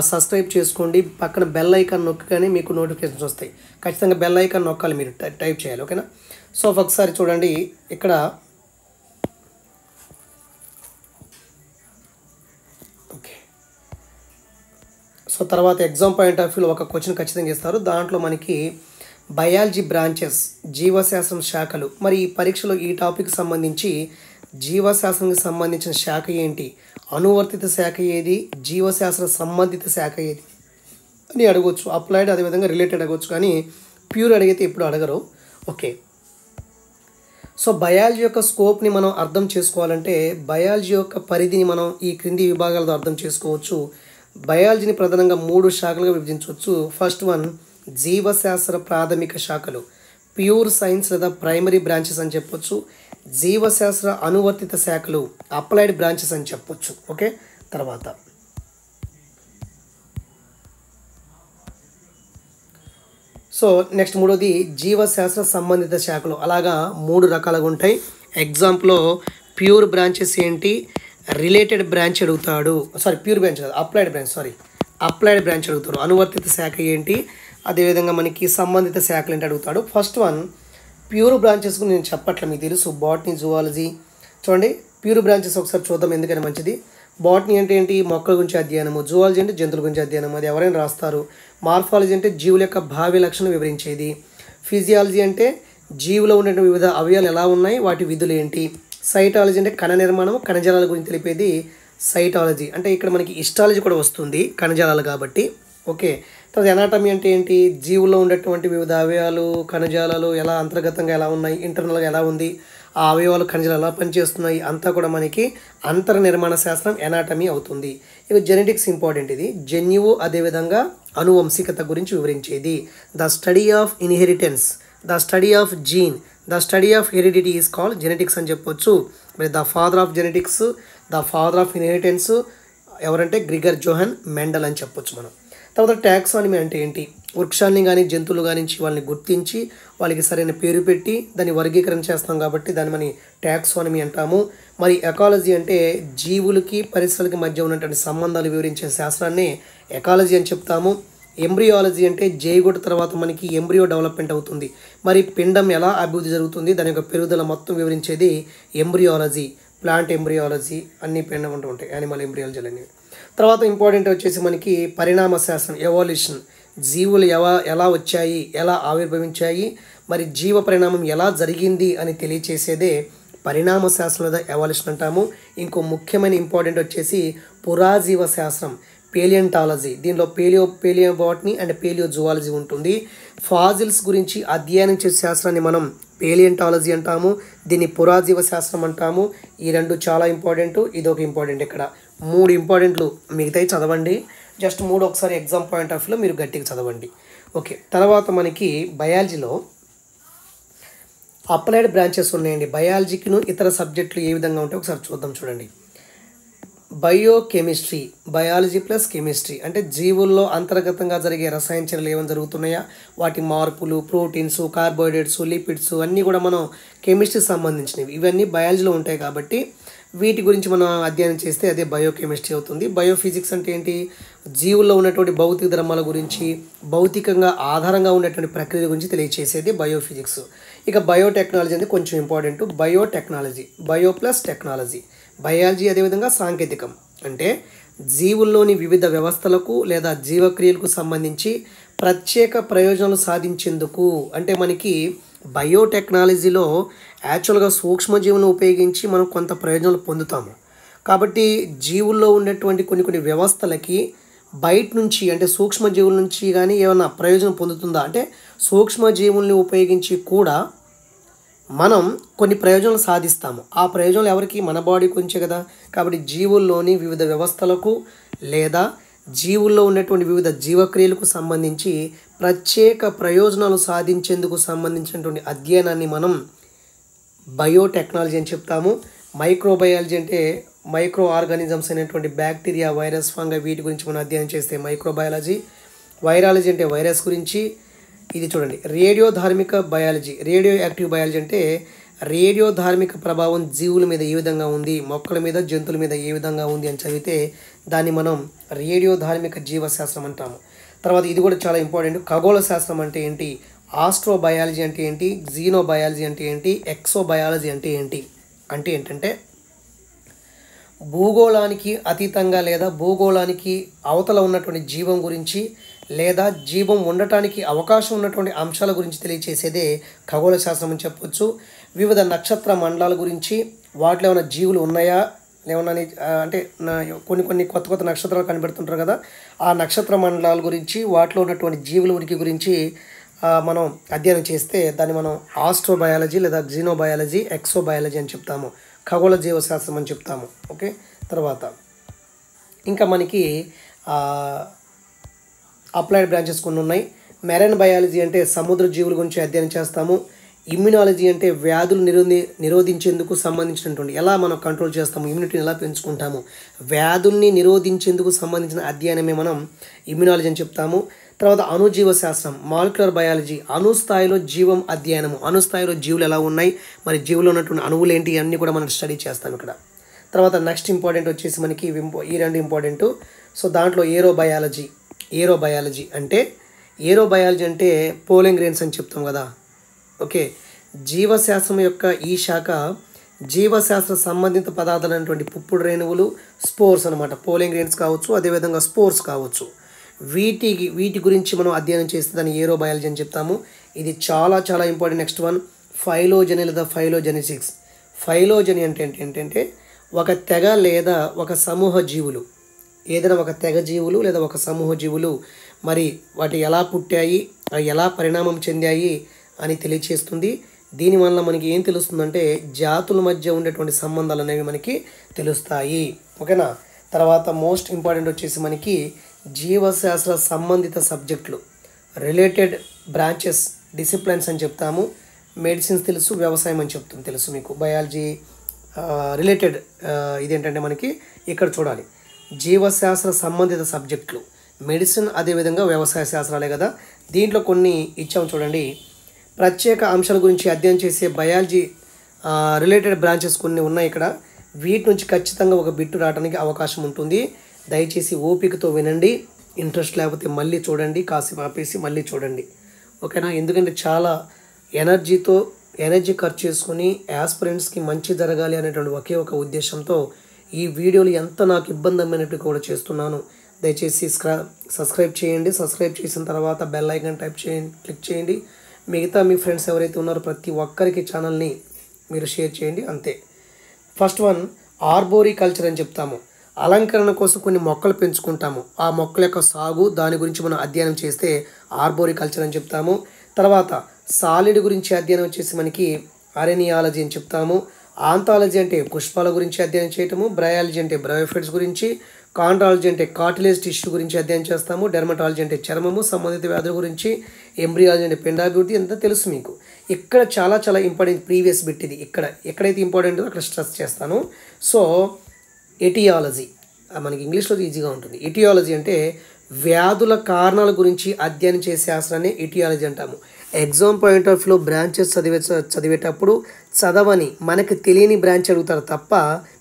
సబ్స్క్రైబ్ చేసుకోండి. పక్కన బెల్ ఐకాన్ నొక్కగానే మీకు నోటిఫికేషన్స్ వస్తాయి. ఖచ్చితంగా బెల్ ఐకాన్ నొక్కాలి, మీరు టైప్ చేయాలి. ఓకేనా. సో ఒకసారి చూడండి ఇక్కడ ఓకే. సో తర్వాత ఎగ్జామ్ పాయింట్ ఆఫ్ వ్యూలో ఒక క్వశ్చన్ ఖచ్చితంగా ఇస్తారు. దాంట్లో మనకి బయాలజీ బ్రాంచెస్, జీవశాస్త్రం శాఖలు. మరి ఈ పరీక్షలో ఈ టాపిక్ సంబంధించి జీవశాస్త్రానికి సంబంధించిన శాఖ ఏంటి, అనువర్తిత శాఖ ఏది, జీవశాస్త్ర సంబంధిత శాఖ ఏది అని అడగవచ్చు. అప్లైడ్ అదేవిధంగా రిలేటెడ్ అడగవచ్చు, కానీ ప్యూర్ అడిగితే ఇప్పుడు అడగరు. ఓకే. సో బయాలజీ యొక్క స్కోప్ని మనం అర్థం చేసుకోవాలంటే బయాలజీ యొక్క పరిధిని మనం ఈ క్రింది విభాగాలతో అర్థం చేసుకోవచ్చు. బయాలజీని ప్రధానంగా 3 శాఖలుగా విభజించవచ్చు. ఫస్ట్ వన్ జీవశాస్త్ర ప్రాథమిక శాఖలు, ప్యూర్ సైన్స్ లేదా ప్రైమరీ బ్రాంచెస్ అని చెప్పొచ్చు. జీవశాస్త్ర అనువర్తిత శాఖలు, అప్లైడ్ బ్రాంచెస్ అని చెప్పొచ్చు. ఓకే. తర్వాత సో నెక్స్ట్ మూడోది జీవశాస్త్ర సంబంధిత శాఖలు. అలాగా 3 రకాలుగా ఉంటాయి. ఎగ్జాంపుల్లో ప్యూర్ బ్రాంచెస్ ఏంటి, రిలేటెడ్ బ్రాంచ్ అడుగుతాడు. ప్యూర్ బ్రాంచ్ కాదు, అప్లైడ్ బ్రాంచ్ అడుగుతాడు. అనువర్తిత శాఖ ఏంటి, అదేవిధంగా మనకి సంబంధిత శాఖలు ఏంటి అడుగుతాడు. ఫస్ట్ వన్ ప్యూర్ బ్రాంచెస్కు నేను చెప్పట్లే, మీకు తెలుసు. Botany, zoology. చూడండి ప్యూర్ బ్రాంచెస్ ఒకసారి చూద్దాం, ఎందుకని మంచిది. బాటనీ అంటే ఏంటి, మొక్కల గురించి అధ్యయనము. జువాలజీ అంటే జంతువుల గురించి అధ్యయనము, అది ఎవరైనా రాస్తారు. మార్ఫాలజీ అంటే జీవుల యొక్క భావి లక్షణం వివరించేది. ఫిజియాలజీ అంటే జీవులో ఉండే వివిధ అవయవాలు ఎలా ఉన్నాయి, వాటి విధులు ఏంటి. సైటాలజీ అంటే కణ నిర్మాణం, కణజాలాల గురించి తెలిపేది సైటాలజీ. అంటే ఇక్కడ మనకి హిస్టాలజీ కూడా వస్తుంది, కణజాలాలు కాబట్టి. ఓకే. తర్వాత ఎనాటమీ అంటే ఏంటి, జీవుల్లో ఉండేటువంటి వివిధ అవయవాలు, కణజాలాలు ఎలా అంతర్గతంగా ఎలా ఉన్నాయి, ఇంటర్నల్గా ఎలా ఉంది, ఆ అవయవాలు కణజాలు ఎలా పనిచేస్తున్నాయి, అంతా కూడా మనకి అంతర్ నిర్మాణ శాస్త్రం ఎనాటమీ అవుతుంది. ఇవి జెనెటిక్స్ ఇంపార్టెంట్. ఇది జన్యువు అదేవిధంగా అనువంశికత గురించి వివరించేది. The study of inheritance, the study of gene, the study of heredity is called genetics అని చెప్పొచ్చు. మరి the father of genetics, the father of inheritance ఎవరంటే గ్రిగర్ జోహన్ మెండల్ అని చెప్పొచ్చు మనం. తర్వాత టాక్సానమీ అంటే ఏంటి, వృక్షాన్ని కానీ జంతువులు కానీ వాళ్ళని గుర్తించి వాళ్ళకి సరైన పేరు పెట్టి దాన్ని వర్గీకరణ చేస్తాం కాబట్టి దాన్ని మనం టాక్సానమీ అంటాము. మరి ఎకాలజీ అంటే జీవులకి పరిసరాలకి మధ్య ఉన్నటువంటి సంబంధాలు వివరించే శాస్త్రాన్ని ఎకాలజీ అని చెప్తాము. ఎంబ్రియాలజీ అంటే జైగోట్ తర్వాత మనకి ఎంబ్రియో డెవలప్మెంట్ అవుతుంది. మరి పిండం ఎలా అభివృద్ధి జరుగుతుంది, దాని యొక్క పెరుగుదల మొత్తం వివరించేది ఎంబ్రియాలజీ. ప్లాంట్ ఎంబ్రియాలజీ అన్ని పిండం ఉంటూ ఉంటాయి, యానిమల్ ఎంబ్రియాలజీ అనేవి. తర్వాత ఇంపార్టెంట్ వచ్చేసి మనకి పరిణామ శాస్త్రం, ఎవల్యూషన్. జీవులు ఎలా వచ్చాయి, ఎలా ఆవిర్భవించాయి, మరి జీవ పరిణామం ఎలా జరిగింది అని తెలియచేసేదే పరిణామ శాస్త్రం లేదా ఎవల్యూషన్ అంటాము. ఇంకో ముఖ్యమైన ఇంపార్టెంట్ వచ్చేసి పురాజీవ శాస్త్రం, పేలియంటాలజీ. దీనిలో palaeo botany and palaeo zoology ఉంటుంది. ఫాజిల్స్ గురించి అధ్యయనం చేసే శాస్త్రాన్ని మనం పేలియంటాలజీ అంటాము, దీన్ని పురాజీవ శాస్త్రం అంటాము. ఈ రెండు చాలా ఇంపార్టెంట్, ఇదొక ఇంపార్టెంట్. ఇక్కడ 3 ఇంపార్టెంట్లు, మిగతాయి చదవండి. జస్ట్ 3 ఒకసారి ఎగ్జామ్ పాయింట్ ఆఫ్ వ్యూలో మీరు గట్టిగా చదవండి. ఓకే. తర్వాత మనకి బయాలజీలో అప్లైడ్ బ్రాంచెస్ ఉన్నాయండి. బయాలజీకిను ఇతర సబ్జెక్టులు ఏ విధంగా ఉంటాయో ఒకసారి చూద్దాం. చూడండి, బయోకెమిస్ట్రీ, బయాలజీ ప్లస్ కెమిస్ట్రీ అంటే జీవుల్లో అంతర్గతంగా జరిగే రసాయన చర్యలు ఏమైనా జరుగుతున్నాయా, వాటి మార్పులు, ప్రోటీన్స్, కార్బోహైడ్రేట్స్, లిపిడ్స్ అన్నీ కూడా మనం కెమిస్ట్రీకి సంబంధించినవి. ఇవన్నీ బయాలజీలో ఉంటాయి కాబట్టి వీటి గురించి మనం అధ్యయనం చేస్తే అదే బయోకెమిస్ట్రీ అవుతుంది. బయోఫిజిక్స్ అంటే ఏంటి, జీవుల్లో ఉన్నటువంటి భౌతిక ధర్మాల గురించి, భౌతికంగా ఆధారంగా ఉన్నటువంటి ప్రక్రియ గురించి తెలియచేసేది బయోఫిజిక్స్. ఇక బయోటెక్నాలజీ అనేది కొంచెం important. Biotechnology, bio plus technology. Biology అదేవిధంగా సాంకేతికం అంటే జీవుల్లోని వివిధ వ్యవస్థలకు లేదా జీవక్రియలకు సంబంధించి ప్రత్యేక ప్రయోజనాలు సాధించేందుకు. అంటే మనకి బయోటెక్నాలజీలో యాక్చువల్గా సూక్ష్మజీవులను ఉపయోగించి మనం కొంత ప్రయోజనాలు పొందుతాము. కాబట్టి జీవుల్లో ఉండేటువంటి కొన్ని వ్యవస్థలకి బయట నుంచి అంటే సూక్ష్మజీవుల నుంచి కానీ ఏమైనా ప్రయోజనం పొందుతుందా అంటే సూక్ష్మజీవుల్ని ఉపయోగించి కూడా మనం కొన్ని ప్రయోజనాలు సాధిస్తాము. ఆ ప్రయోజనాలు ఎవరికి, మన బాడీ గురించే కదా. కాబట్టి జీవుల్లోని వివిధ వ్యవస్థలకు లేదా జీవుల్లో ఉన్నటువంటి వివిధ జీవక్రియలకు సంబంధించి ప్రత్యేక ప్రయోజనాలు సాధించేందుకు సంబంధించినటువంటి అధ్యయనాన్ని మనం బయోటెక్నాలజీ అని చెప్తాము. మైక్రోబయాలజీ అంటే మైక్రో ఆర్గానిజమ్స్ అనేటువంటి బ్యాక్టీరియా, వైరస్, ఫంగై వీటి గురించి మనం అధ్యయనం చేస్తే మైక్రోబయాలజీ. వైరాలజీ అంటే వైరస్ గురించి. ఇది చూడండి రేడియో ధార్మిక బయాలజీ, రేడియో యాక్టివ్ బయాలజీ అంటే రేడియో ధార్మిక ప్రభావం జీవుల మీద ఏ విధంగా ఉంది, మొక్కల మీద, జంతువుల మీద ఏ విధంగా ఉంది అని చదివితే దాన్ని మనం రేడియో ధార్మిక జీవశాస్త్రం అంటాము. తర్వాత ఇది కూడా చాలా ఇంపార్టెంట్, ఖగోళ శాస్త్రం అంటే ఏంటి, ఆస్ట్రోబయాలజీ అంటే ఏంటి, జీనోబయాలజీ అంటే ఏంటి, ఎక్సోబయాలజీ అంటే ఏంటి. అంటే ఏంటంటే భూగోళానికి అతీతంగా లేదా భూగోళానికి అవతల ఉన్నటువంటి జీవం గురించి లేదా జీవం ఉండటానికి అవకాశం ఉన్నటువంటి అంశాల గురించి తెలియచేసేదే ఖగోళ శాస్త్రం అని చెప్పొచ్చు. వివిధ నక్షత్ర మండలాల గురించి, వాటిలో ఏమైనా జీవులు ఉన్నాయా ఏమన్నా అంటే కొన్ని కొత్త నక్షత్రాలు కనిపెడుతుంటారు కదా, ఆ నక్షత్ర మండలాల గురించి, వాటిలో ఉన్నటువంటి జీవుల ఉనికి గురించి మనం అధ్యయనం చేస్తే దాన్ని మనం ఆస్ట్రోబయాలజీ లేదా జీనోబయాలజీ, ఎక్సోబయాలజీ అని చెప్తాము, ఖగోళ జీవశాస్త్రం అని చెప్తాము. ఓకే, తర్వాత ఇంకా మనకి అప్లైడ్ బ్రాంచెస్ కొన్ని ఉన్నాయి. మెరైన్ బయాలజీ అంటే సముద్ర జీవుల గురించి అధ్యయనం చేస్తాము. ఇమ్యునాలజీ అంటే వ్యాధులు నిరోధించేందుకు సంబంధించినటువంటి ఎలా మనం కంట్రోల్ చేస్తాము, ఇమ్యూనిటీని ఎలా పెంచుకుంటాము, వ్యాధుల్ని నిరోధించేందుకు సంబంధించిన అధ్యయనమే మనం ఇమ్యునాలజీ అని చెప్తాము. తర్వాత అణుజీవ శాస్త్రం, మాలిక్యులర్ బయాలజీ, అణుస్థాయిలో జీవం అధ్యయనము, అణుస్థాయిలో జీవులు ఎలా ఉన్నాయి, మరి జీవులో ఉన్నటువంటి అణువులు ఏంటి, అన్నీ కూడా మనం స్టడీ చేస్తాం ఇక్కడ. తర్వాత నెక్స్ట్ ఇంపార్టెంట్ వచ్చేసి మనకి ఈ రెండు ఇంపార్టెంట్. సో దాంట్లో ఏరోబయాలజీ అంటే ఏరోబయాలజీ అంటే పోలింగ్ గ్రెయిన్స్ అని చెప్తాం కదా. ఓకే, జీవశాస్త్రం యొక్క ఈ శాఖ జీవశాస్త్ర సంబంధిత పదార్థాలైనటువంటి పుప్పుడు రేణువులు, స్పోర్స్ అనమాట, పోలింగ్ గ్రెయిన్స్ కావచ్చు, అదేవిధంగా స్పోర్స్ కావచ్చు, వీటి గురించి మనం అధ్యయనం చేస్తే దాన్ని ఏరోబయాలజీ అని చెప్తాము. ఇది చాలా చాలా ఇంపార్టెంట్. నెక్స్ట్ వన్ ఫైలోజనీ లేదా ఫైలోజెనెటిక్స్. ఫైలోజనీ అంటే ఏంటంటే ఒక తెగ లేదా ఒక సమూహ జీవులు, ఏదైనా ఒక తెగ జీవులు లేదా ఒక సమూహ జీవులు మరి వాటి ఎలా పుట్టాయి, ఎలా పరిణామం చెందాయి అని తెలియచేస్తుంది. దీనివల్ల మనకి ఏం తెలుస్తుందంటే జాతుల మధ్య ఉండేటువంటి సంబంధాలు అనేవి మనకి తెలుస్తాయి. ఓకేనా. తర్వాత మోస్ట్ ఇంపార్టెంట్ వచ్చేసి మనకి జీవశాస్త్ర సంబంధిత సబ్జెక్టులు, రిలేటెడ్ బ్రాంచెస్, డిసిప్లిన్స్ అని చెప్తాము. మెడిసిన్స్ తెలుసు, వ్యవసాయం అని చెప్తుంది తెలుసు మీకు. బయాలజీ రిలేటెడ్ ఇదేంటంటే మనకి ఇక్కడ చూడాలి జీవశాస్త్ర సంబంధిత సబ్జెక్టులు, మెడిసిన్ అదేవిధంగా వ్యవసాయ శాస్త్రాలే కదా. దీంట్లో కొన్ని ఇచ్చాము చూడండి. ప్రత్యేక అంశాల గురించి అధ్యయనం చేసే బయాలజీ రిలేటెడ్ బ్రాంచెస్ కొన్ని ఉన్నాయి ఇక్కడ. వీటి నుంచి ఖచ్చితంగా ఒక బిట్టు రావడానికి అవకాశం ఉంటుంది. దయచేసి ఓపికతో వినండి, ఇంట్రెస్ట్ లేకపోతే మళ్ళీ చూడండి, కాసేపు ఆపేసి మళ్ళీ చూడండి. ఓకేనా. ఎందుకంటే చాలా ఎనర్జీ ఖర్చు చేసుకుని యాస్పిరెంట్స్కి మంచి జరగాలి అనేటువంటి ఒకే ఒక ఉద్దేశంతో ఈ వీడియోలు ఎంత నాకు ఇబ్బంది కూడా చేస్తున్నాను. దయచేసి సబ్స్క్రైబ్ చేయండి. సబ్స్క్రైబ్ చేసిన తర్వాత బెల్ ఐకాన్ క్లిక్ చేయండి. మిగతా మీ ఫ్రెండ్స్ ఎవరైతే ఉన్నారో ప్రతి ఒక్కరికి ఛానల్ని మీరు షేర్ చేయండి, అంతే. ఫస్ట్ వన్ ఆర్బోరికల్చర్ అని చెప్తాము. అలంకరణ కోసం కొన్ని మొక్కలు పెంచుకుంటాము, ఆ మొక్కల యొక్క సాగు దాని గురించి మనం అధ్యయనం చేస్తే ఆర్బోరికల్చర్ అని చెప్తాము. తర్వాత సాలిడ్ గురించి అధ్యయనం వచ్చేసి మనకి అరెనియాలజీ అని చెప్తాము. ఆంథాలజీ అంటే పుష్పాల గురించి అధ్యయనం చేయటము. బ్రయాలజీ అంటే బ్రయోఫైట్స్ గురించి. కాంట్రాలజీ అంటే కార్టిలేజ్ టిష్యూ గురించి అధ్యయనం చేస్తాము. డెర్మటాలజీ అంటే చర్మము సంబంధిత వ్యాధుల గురించి. ఎంబ్రియాలజీ అంటే పిండాభివృద్ధి అంతా తెలుసు మీకు. ఇక్కడ చాలా చాలా ఇంపార్టెంట్ ప్రీవియస్ బిట్ ఇది. ఎక్కడైతే ఇంపార్టెంట్ అక్కడ స్ట్రెస్ చేస్తాను. సో ఎటియాలజీ మనకి ఇంగ్లీష్లో ఈజీగా ఉంటుంది. ఎటియాలజీ అంటే వ్యాధుల కారణాల గురించి అధ్యయనం చేసే శాస్త్రాన్ని ఎటియాలజీ అంటాము. ఎగ్జామ్ పాయింట్ ఆఫ్ వ్యూలో బ్రాంచెస్ చదివేటప్పుడు చదవని మనకు తెలియని బ్రాంచ్ అడుగుతారు తప్ప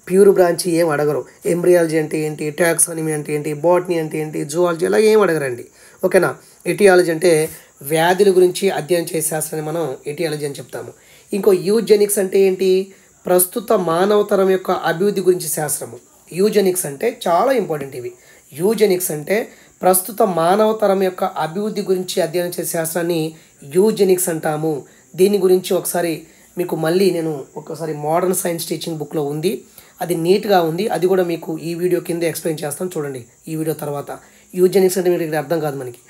ప్యూర్ బ్రాంచ్ ఏం అడగరు. ఎంబ్రియాలజీ అంటే ఏంటి, టాక్సానమీ అంటే ఏంటి, బాటనీ అంటే ఏంటి, జువాలజీ అలా ఏం అడగరండి. ఓకేనా. ఎటియాలజీ అంటే వ్యాధుల గురించి అధ్యయనం చేసే శాస్త్రాన్ని మనం ఎటియాలజీ అని చెప్తాము. ఇంకో యూజెనిక్స్ అంటే ఏంటి, ప్రస్తుత మానవతరం యొక్క అభివృద్ధి గురించి శాస్త్రము. యూజెనిక్స్ అంటే చాలా ఇంపార్టెంట్ ఇవి. యూజెనిక్స్ అంటే ప్రస్తుత మానవతరం యొక్క అభివృద్ధి గురించి అధ్యయనం చేసే శాస్త్రాన్ని యూజెనిక్స్ అంటాము. దీని గురించి ఒకసారి మీకు మళ్ళీ నేను ఒకసారి మోడర్న్ సైన్స్ టీచింగ్ బుక్లో ఉంది, అది నీట్గా ఉంది. అది కూడా మీకు ఈ వీడియో కింద ఎక్స్ప్లెయిన్ చేస్తాను చూడండి ఈ వీడియో తర్వాత. యూజెనిక్స్ అంటే మీకు అర్థం కాదు మనకి.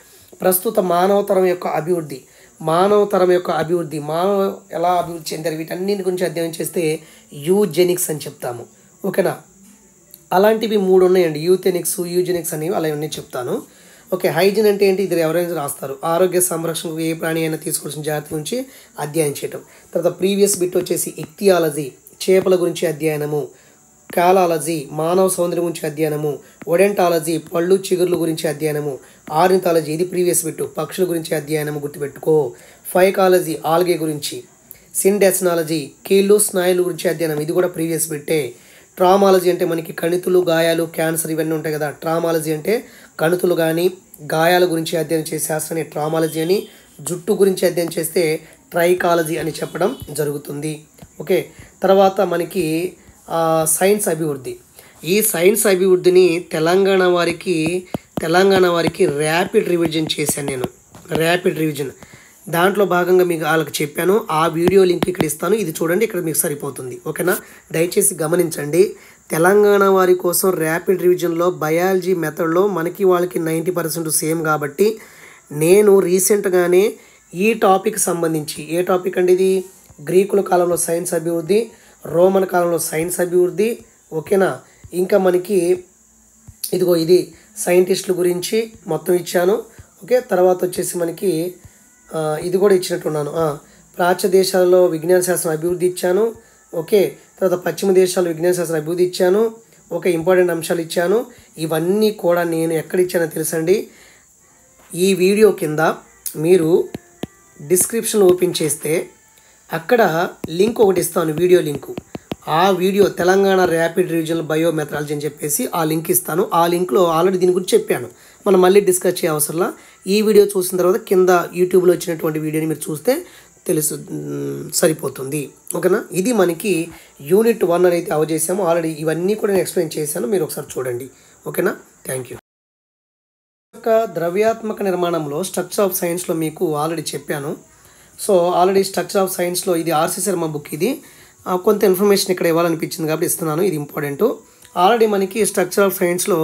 ప్రస్తుత మానవతరం యొక్క అభివృద్ధి, మానవ ఎలా అభివృద్ధి చెందారు వీటన్నిటి గురించి అధ్యయనం చేస్తే యూజెనిక్స్ అని చెప్తాము. ఓకేనా. అలాంటివి 3 ఉన్నాయండి. యూథెనిక్స్, యూజెనిక్స్ అనేవి అలా ఉన్నాయి చెప్తాను. ఓకే, హైజీన్ అంటే ఏంటి? ఇది ఎవరైనా రాస్తారు. ఆరోగ్య సంరక్షణకు ఏ ప్రాణి అయినా తీసుకోవాల్సిన జాగ్రత్త గురించి అధ్యయనం చేయటం. తర్వాత ప్రీవియస్ బిట్ వచ్చేసి ఇక్తియాలజీ, చేపల గురించి అధ్యయనము. కాలాలజీ, మానవ సౌందర్యం గురించి అధ్యయనము. ఒడెంటాలజీ, పళ్ళు చిగుర్ల గురించి అధ్యయనము. ఆర్నిథాలజీ, ఇది ప్రీవియస్ బిట్, పక్షుల గురించి అధ్యయనము, గుర్తుపెట్టుకో. ఫైకాలజీ, ఆల్గే గురించి. సిండెస్నాలజీ, కీళ్ళు స్నాయుల గురించి అధ్యయనం, ఇది కూడా ప్రీవియస్ బిట్టే. ట్రామాలజీ అంటే మనకి కణితులు, గాయాలు, క్యాన్సర్ ఇవన్నీ ఉంటాయి కదా. ట్రామాలజీ అంటే కణితులు కానీ గాయాల గురించి అధ్యయనం చేసే శాస్త్రాన్ని ట్రామాలజీ అని, జుట్టు గురించి అధ్యయనం చేస్తే ట్రైకాలజీ అని చెప్పడం జరుగుతుంది. ఓకే, తర్వాత మనకి సైన్స్ అభివృద్ధి. ఈ సైన్స్ అభివృద్ధిని తెలంగాణ వారికి ర్యాపిడ్ రివిజన్ చేశాను నేను. ర్యాపిడ్ రివిజన్ దాంట్లో భాగంగా మీకు వాళ్ళకి చెప్పాను. ఆ వీడియో లింక్ ఇక్కడ ఇస్తాను, ఇది చూడండి, ఇక్కడ మీకు సరిపోతుంది. ఓకేనా, దయచేసి గమనించండి. తెలంగాణ వారి కోసం ర్యాపిడ్ రివిజన్లో బయాలజీ మెథడ్లో మనకి వాళ్ళకి 90% సేమ్ కాబట్టి నేను రీసెంట్గానే ఈ టాపిక్ సంబంధించి, ఏ టాపిక్ అండి ఇది? గ్రీకుల కాలంలో సైన్స్ అభివృద్ధి, రోమన్ కాలంలో సైన్స్ అభివృద్ధి. ఓకేనా, ఇంకా మనకి ఇదిగో ఇది సైంటిస్టుల గురించి మొత్తం ఇచ్చాను. ఓకే, తర్వాత వచ్చేసి మనకి ఇది కూడా ఇచ్చినట్టున్నాను. ప్రాచ్య దేశాలలో విజ్ఞాన శాస్త్రం అభివృద్ధి ఇచ్చాను. ఓకే, తర్వాత పశ్చిమ దేశాల్లో విజ్ఞాన శాస్త్రం అభివృద్ధి ఇచ్చాను. ఓకే, ఇంపార్టెంట్ అంశాలు ఇచ్చాను. ఇవన్నీ కూడా నేను ఎక్కడ ఇచ్చానో తెలుసండి. ఈ వీడియో కింద మీరు డిస్క్రిప్షన్ ఓపెన్ చేస్తే అక్కడ లింక్ ఒకటి ఇస్తాను, వీడియో లింకు. ఆ వీడియో తెలంగాణ ర్యాపిడ్ రివిజన్ బయోమెథడాలజీ అని చెప్పేసి ఆ లింక్ ఇస్తాను. ఆ లింక్లో ఆల్రెడీ దీని గురించి చెప్పాను, మనం మళ్ళీ డిస్కస్ చేయ అవసరంలా. ఈ వీడియో చూసిన తర్వాత కింద యూట్యూబ్లో వచ్చినటువంటి వీడియోని మీరు చూస్తే సరిపోతుంది. ఓకేనా, ఇది మనకి యూనిట్ 1 అనేది అవజేసాము ఆల్రెడీ. ఇవన్నీ కూడా నేను ఎక్స్ప్లెయిన్ చేశాను, మీరు ఒకసారి చూడండి. ఓకేనా, థ్యాంక్ యూ. ద్రవ్యాత్మక నిర్మాణంలో స్ట్రక్చర్ ఆఫ్ సైన్స్లో మీకు ఆల్రెడీ చెప్పాను. సో ఆల్రెడీ స్ట్రక్చర్ ఆఫ్ సైన్స్లో ఇది ఆర్సి శర్మ బుక్. ఇది కొంత ఇన్ఫర్మేషన్ ఇక్కడ ఇవ్వాలనిపించింది కాబట్టి ఇస్తున్నాను, ఇది ఇంపార్టెంట్. ఆల్రెడీ మనకి స్ట్రక్చర్ ఆఫ్ సైన్స్లో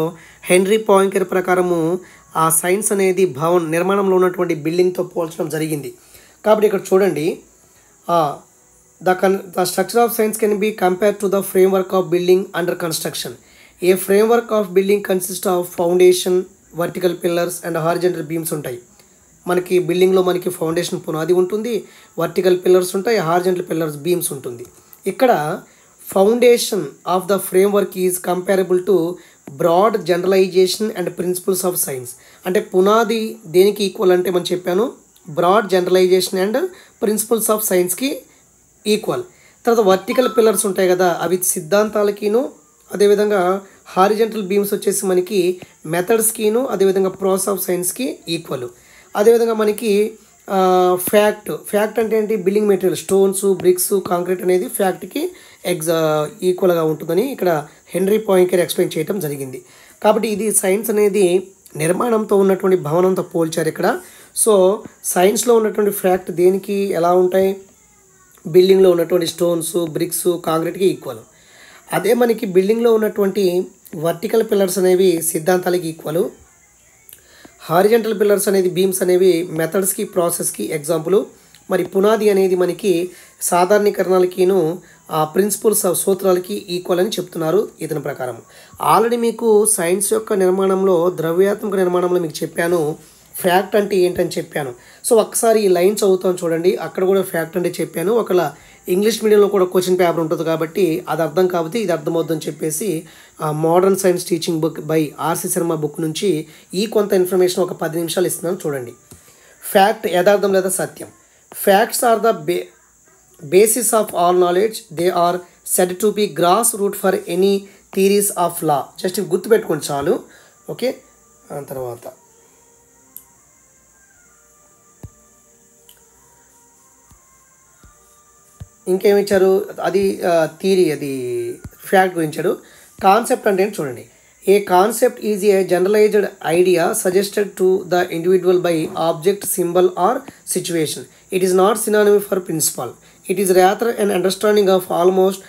హెన్రీ పాయింకర్ ప్రకారము ఆ సైన్స్ అనేది నిర్మాణంలో ఉన్నటువంటి బిల్డింగ్తో పోల్చడం జరిగింది. కాబట్టి ఇక్కడ చూడండి, the structure of science can be compare to the framework of building under construction. A framework of building consist of foundation, vertical pillars and horizontal beams ఉంటాయి. మనకి బిల్డింగ్లో మనకి ఫౌండేషన్ పునాది ఉంటుంది, వర్టికల్ పిల్లర్స్ ఉంటాయి, హారిజంటల్ పిల్లర్స్ బీమ్స్ ఉంటుంది. ఇక్కడ foundation of the framework is comparable to broad generalization and principles of science. అంటే పునాది దేనికి ఈక్వల్ అంటే మనం చెప్పాను, broad generalization and principles of సైన్స్కి ఈక్వల్. తర్వాత వర్టికల్ పిల్లర్స్ ఉంటాయి కదా, అవి సిద్ధాంతాలకిను, అదేవిధంగా హారిజంటల్ బీమ్స్ వచ్చేసి మనకి మెథడ్స్కిను, అదేవిధంగా ప్రాసెస్ ఆఫ్ సైన్స్కి ఈక్వల్. అదేవిధంగా మనకి ఫ్యాక్ట్ అంటే ఏంటి? Building material, stones, bricks, concrete అనేది ఫ్యాక్ట్కి ఈక్వల్గా ఉంటుందని ఇక్కడ హెన్రీ పాయింకర్ ఎక్స్ప్లెయిన్ చేయడం జరిగింది. కాబట్టి ఇది సైన్స్ అనేది నిర్మాణంతో ఉన్నటువంటి భవనంతో పోల్చారు ఇక్కడ. సో సైన్స్లో ఉన్నటువంటి ఫ్యాక్ట్ దేనికి ఎలా ఉంటాయి? బిల్డింగ్లో ఉన్నటువంటి స్టోన్స్, బ్రిక్స్, కాంక్రీట్కి ఈక్వల్. అదే మనకి బిల్డింగ్లో ఉన్నటువంటి వర్టికల్ పిల్లర్స్ అనేవి సిద్ధాంతాలకి ఈక్వల్. హారిజంటల్ పిల్లర్స్ అనేది బీమ్స్ అనేవి మెథడ్స్కి, ప్రాసెస్కి ఎగ్జాంపుల్. మరి పునాది అనేది మనకి సాధారణీకరణలకిను ప్రిన్సిపల్స్ ఆఫ్ సూత్రాలకి ఈక్వల్ అని చెప్తున్నారు ఇతని ప్రకారం. ఆల్రెడీ మీకు సైన్స్ యొక్క నిర్మాణంలో, ద్రవ్యాత్మక నిర్మాణంలో మీకు చెప్పాను ఫ్యాక్ట్ అంటే ఏంటని చెప్పాను. సో ఒకసారి ఈ లైన్ చదువుతాను చూడండి, అక్కడ కూడా ఫ్యాక్ట్ అంటే చెప్పాను. ఒకవేళ ఇంగ్లీష్ మీడియంలో కూడా క్వశ్చన్ పేపర్ ఉంటుంది కాబట్టి అది అర్థం కాబట్టి ఇది అర్థమవుతుందని చెప్పేసి modern science teaching book by RC Sharma book నుంచి ఈ కొంత ఇన్ఫర్మేషన్ ఒక 10 నిమిషాలు ఇస్తున్నాను చూడండి. ఫ్యాక్ట్ యథార్థం లేదా సత్యం. Facts are the basis of all knowledge. They are said to be grass root for any theories of law. Just గుర్తుపెట్టుకోండి చాలు. ఓకే, తర్వాత ఇంకేమిచ్చారు? అది థియరీ, అది ఫ్యాక్ట్ గురించాడు. కాన్సెప్ట్ అంటే ఏంటి చూడండి. A concept is a generalized idea suggested to the individual by object, symbol or situation. It is not synonym for principle. It is rather an understanding of almost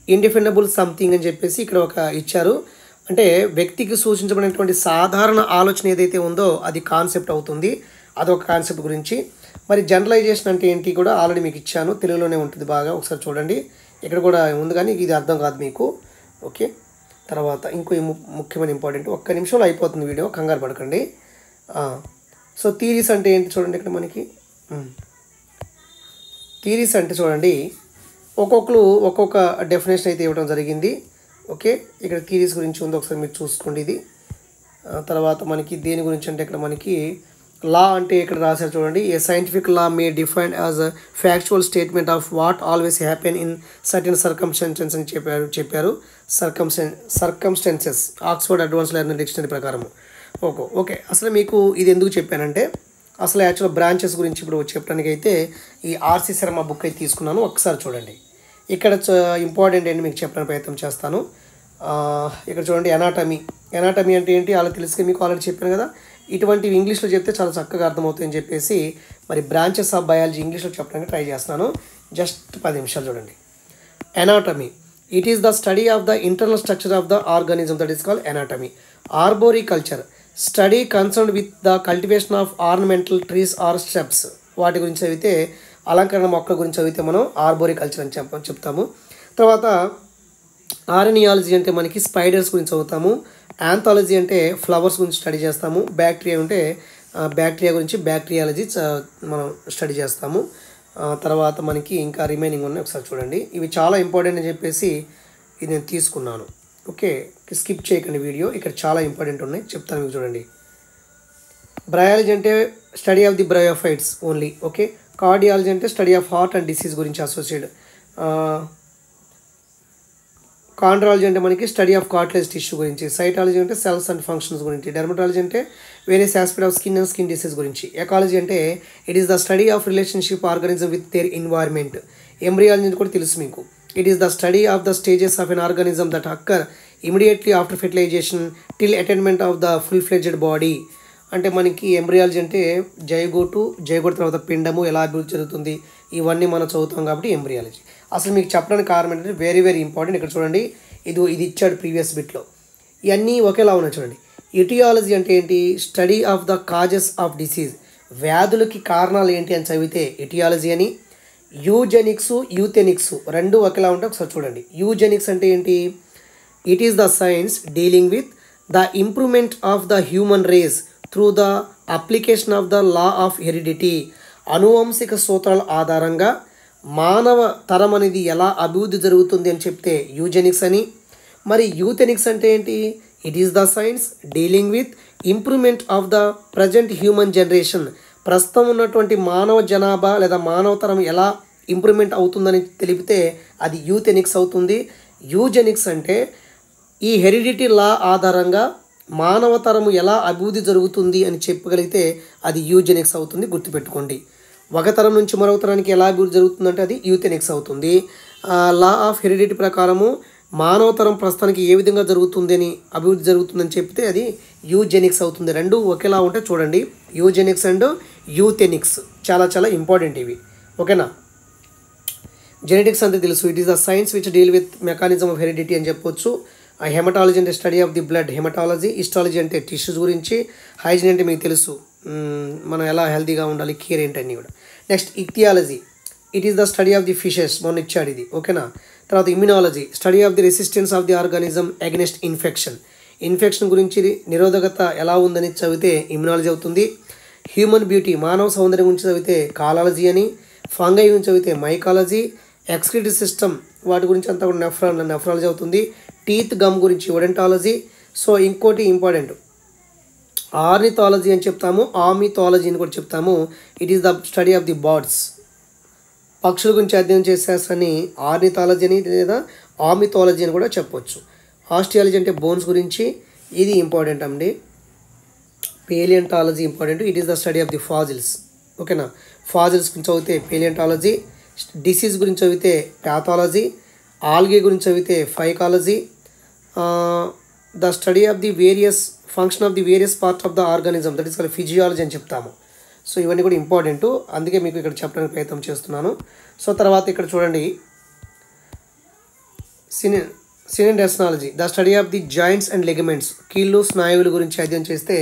indefinable something అని చెప్పేసి ఇక్కడ ఒక ఇచ్చారు. అంటే వ్యక్తికి సూచించబడినటువంటి సాధారణ ఆలోచన ఏదైతే ఉందో అది కాన్సెప్ట్ అవుతుంది. అదొక కాన్సెప్ట్ గురించి. మరి జనరలైజేషన్ అంటే ఏంటి కూడా ఆల్రెడీ మీకు ఇచ్చాను, తెలుగులోనే ఉంటుంది బాగా ఒకసారి చూడండి. ఇక్కడ కూడా ఉంది కానీ ఇది అర్థం కాదు మీకు. ఓకే, తర్వాత ఇంకో ముఖ్యమైన ఇంపార్టెంట్, ఒక్క నిమిషంలో అయిపోతుంది వీడియో, కంగారు పడకండి. సో థీరీస్ అంటే ఏంటి చూడండి. ఇక్కడ మనకి థీరీస్ అంటే చూడండి, ఒక్కొక్కరు ఒక్కొక్క డెఫినేషన్ అయితే ఇవ్వడం జరిగింది. ఓకే, ఇక్కడ థీరీస్ గురించి ఉంది, ఒకసారి మీరు చూసుకోండి ఇది. తర్వాత మనకి దేని గురించి అంటే ఇక్కడ మనకి లా అంటే ఇక్కడ రాశారు చూడండి. A scientific law may defined as a factual statement of what always happen in certain circumstances అని చెప్పారు. Circumstances Oxford advance learning dictionary ప్రకారం. ఓకే, అసలు మీకు ఇది ఎందుకు చెప్పానంటే, అసలు యాక్చువల్ బ్రాంచెస్ గురించి ఇప్పుడు చెప్పడానికి అయితే ఈ ఆర్సి శర్మ బుక్ అయితే తీసుకున్నాను. ఒకసారి చూడండి, ఇక్కడ ఇంపార్టెంట్ ఏంటి మీకు చెప్పడానికి ప్రయత్నం చేస్తాను. ఇక్కడ చూడండి, ఎనాటమీ అంటే ఏంటి అలా తెలుసుకుని మీకు ఆల్రెడీ చెప్పాను కదా. ఇటువంటివి ఇంగ్లీష్లో చెప్తే చాలా చక్కగా అర్థమవుతాయని చెప్పేసి మరి బ్రాంచెస్ ఆఫ్ బయాలజీ ఇంగ్లీష్లో చెప్పడానికి ట్రై చేస్తున్నాను. జస్ట్ 10 నిమిషాలు చూడండి. Anatomy, it is the study of the internal structure of the organism, that is called anatomy. Arboriculture, study concerned with the cultivation of ornamental trees or steps. వాటి గురించి చదివితే, అలంకరణ మొక్కల గురించి చదివితే మనం ఆర్బోరికల్చర్ అని చెప్తాము. తర్వాత ఆర్నియాలజీ అంటే మనకి స్పైడర్స్ గురించి చదువుతాము. యాంథాలజీ అంటే ఫ్లవర్స్ గురించి స్టడీ చేస్తాము. బ్యాక్టీరియా అంటే బ్యాక్టీరియా గురించి బ్యాక్టీరియాలజీ మనం స్టడీ చేస్తాము. తర్వాత మనకి ఇంకా రిమైనింగ్ ఉన్నాయి, ఒకసారి చూడండి. ఇవి చాలా ఇంపార్టెంట్ అని చెప్పేసి ఇది నేను తీసుకున్నాను. ఓకే, స్కిప్ చేయకండి వీడియో, ఇక్కడ చాలా ఇంపార్టెంట్ ఉన్నాయి, చెప్తాను మీకు చూడండి. బ్రయాలజీ అంటే study of the bryophytes only. Okay, cardiology అంటే study of heart and disease గురించి అసోసియేట్. కాండ్రాలజీ అంటే మనకి స్టడీ ఆఫ్ కార్టిలేజ్ టిష్యూ గురించి. సైటాలజీ అంటే సెల్స్ అండ్ ఫంక్షన్స్ గురించి. డెర్మటాలజీ అంటే various aspect of skin and skin disease గురించి. ఎకాలజీ అంటే it is the study of relationship organism with their environment. Embryology కూడా తెలుసు మీకు. It is the study of the stages of an organism that అక్కర్ immediately after fertilization till attainment of the full fledged body. అంటే మనకి embryology అంటే zygote తర్వాత పిండము ఎలా అభివృద్ధి జరుగుతుంది, ఇవన్నీ మనం చదువుతాం కాబట్టి ఎంబ్రియాలజీ. అసలు మీకు చెప్పడానికి కారణం ఏంటంటే వెరీ వెరీ ఇంపార్టెంట్. ఇక్కడ చూడండి, ఇది ఇచ్చాడు ప్రీవియస్ బిట్లో, ఇవన్నీ ఒకేలా ఉన్నాయి చూడండి. ఎటియాలజీ అంటే ఏంటి, study of the causes of disease, వ్యాధులకి కారణాలు ఏంటి అని చదివితే ఎటియాలజీ అని. యూథెనిక్స్ రెండు ఒకేలా ఉంటాయి, ఒకసారి చూడండి. యూజెనిక్స్ అంటే ఏంటి, it is the science dealing with the improvement of the human race through the application of the law of heredity. అనువంశిక సూత్రాల ఆధారంగా మానవ తరం అనేది ఎలా అభివృద్ధి జరుగుతుంది అని చెప్తే యూజెనిక్స్ అని. మరి యూథెనిక్స్ అంటే ఏంటి, it is the science dealing with improvement of the present human generation. ప్రస్తుతం ఉన్నటువంటి మానవ జనాభా లేదా మానవ తరం ఎలా ఇంప్రూవ్మెంట్ అవుతుందని తెలిపితే అది యూథెనిక్స్ అవుతుంది. యూజెనిక్స్ అంటే ఈ హెరిడిటీ లా ఆధారంగా మానవ తరము ఎలా అభివృద్ధి జరుగుతుంది అని చెప్పగలిగితే అది యూజెనిక్స్ అవుతుంది, గుర్తుపెట్టుకోండి. ఒక తరం నుంచి మరొక తరానికి ఎలా అభివృద్ధి జరుగుతుందంటే అది యూథెనిక్స్ అవుతుంది. లా ఆఫ్ హెరిడిటీ ప్రకారము మానవ తరం ప్రస్తుతానికి ఏ విధంగా జరుగుతుంది అని అభివృద్ధి జరుగుతుందని చెప్తే అది యూజెనిక్స్ అవుతుంది. రెండు ఒకేలా ఉంటే చూడండి, యూజెనిక్స్ అండ్ యూథెనిక్స్ చాలా చాలా ఇంపార్టెంట్ ఇవి. ఓకేనా. జెనెటిక్స్ అంటే తెలుసు, it is the science which deal with mechanism of heredity అని చెప్పొచ్చు. హెమటాలజీ అంటే study of the blood, haematology. Histology అంటే టిష్యూస్ గురించి. హైజీన్ అంటే మీకు తెలుసు, మనం ఎలా హెల్తీగా ఉండాలి, కేర్ ఏంటన్నీ కూడా. Next ఇక్తియాలజీ, it is the study of the fishes, మొన్న ఇచ్చాడు ఇది. ఓకేనా. తర్వాత immunology, study of the resistance of the organism against infection గురించి నిరోధకత ఎలా ఉందని చదివితే ఇమ్యునాలజీ అవుతుంది. హ్యూమన్ బ్యూటీ, మానవ సౌందర్యం గురించి చదివితే కాలాలజీ అని. ఫంగై గురించి చదివితే మైకాలజీ. ఎక్స్క్రీటరీ సిస్టమ్ వాటి గురించి అంతా కూడా నెఫ్రాలజీ అవుతుంది. టీత్ గమ్ గురించి ఓడెంటాలజీ. సో ఇంకోటి ఇంపార్టెంట్, ఆర్నిథాలజీ అని చెప్తాము, ఆమిథాలజీ అని కూడా చెప్తాము. It is the study of the birds, పక్షుల గురించి అధ్యయనం చేసే శాస్త్రాన్ని ఆర్నిథాలజీ అని లేదా ఆమిథాలజీ అని కూడా చెప్పవచ్చు. ఆస్టియాలజీ అంటే బోన్స్ గురించి, ఇది ఇంపార్టెంట్ అండి. Palaeontology important, it is the study of the fossils. ఓకేనా. ఫాజిల్స్ గురించి చదివితే పేలియంటాలజీ. డిసీజ్ గురించి చదివితే ప్యాథాలజీ. ఆల్గే గురించి చదివితే phycology. The study of the various function of the various part of the organism, that is called physiology అని చెప్తాము. So ఇవన్నీ కూడా ఇంపార్టెంట్, అందుకే మీకు ఇక్కడ చెప్పడానికి ప్రయత్నం చేస్తున్నాను. సో తర్వాత ఇక్కడ చూడండి, syndesmology, the study of the joints and ligaments, కీళ్ళు స్నాయువుల గురించి అధ్యయనం చేస్తే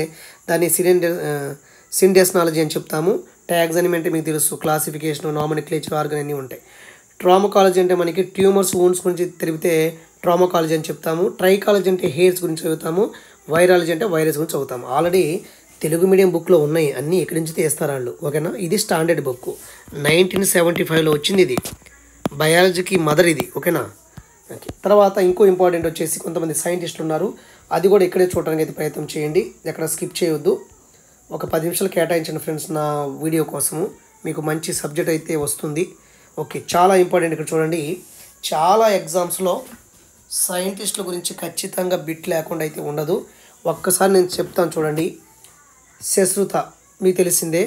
దాన్ని సినెండెస్నాలజీ అని చెప్తాము. టాక్సానమీ అంటే మీకు తెలుసు, క్లాసిఫికేషన్, నామినిక్లేచర్, ఆర్గన్ అన్నీ ఉంటాయి. ట్రామకాలజీ అంటే మనకి ట్యూమర్స్, వూండ్స్ గురించి తెలిపితే ట్రామాకాలజీ అని చెప్తాము. ట్రైకాలజీ అంటే హెయిర్స్ గురించి చదువుతాము. వైరాలజీ అంటే వైరస్ గురించి చదువుతాము. ఆల్రెడీ తెలుగు మీడియం బుక్లో ఉన్నాయి, అన్నీ ఇక్కడి నుంచి తీస్తారు వాళ్ళు. ఓకేనా, ఇది స్టాండర్డ్ బుక్ 1975లో వచ్చింది. ఇది బయాలజీకి మదర్ ఇది. ఓకేనా. ఓకే, తర్వాత ఇంకో ఇంపార్టెంట్ వచ్చేసి కొంతమంది సైంటిస్టులు ఉన్నారు, అది కూడా ఇక్కడే చూడడానికి అయితే ప్రయత్నం చేయండి, ఎక్కడ స్కిప్ చేయొద్దు. ఒక 10 నిమిషాలు కేటాయించండి ఫ్రెండ్స్ నా వీడియో కోసము, మీకు మంచి సబ్జెక్ట్ అయితే వస్తుంది. ఓకే, చాలా ఇంపార్టెంట్. ఇక్కడ చూడండి, చాలా ఎగ్జామ్స్లో సైంటిస్టుల గురించి ఖచ్చితంగా బిట్ లేకుండా అయితే ఉండదు. ఒక్కసారి నేను చెప్తాను చూడండి. శశ్రుత మీకు తెలిసిందే,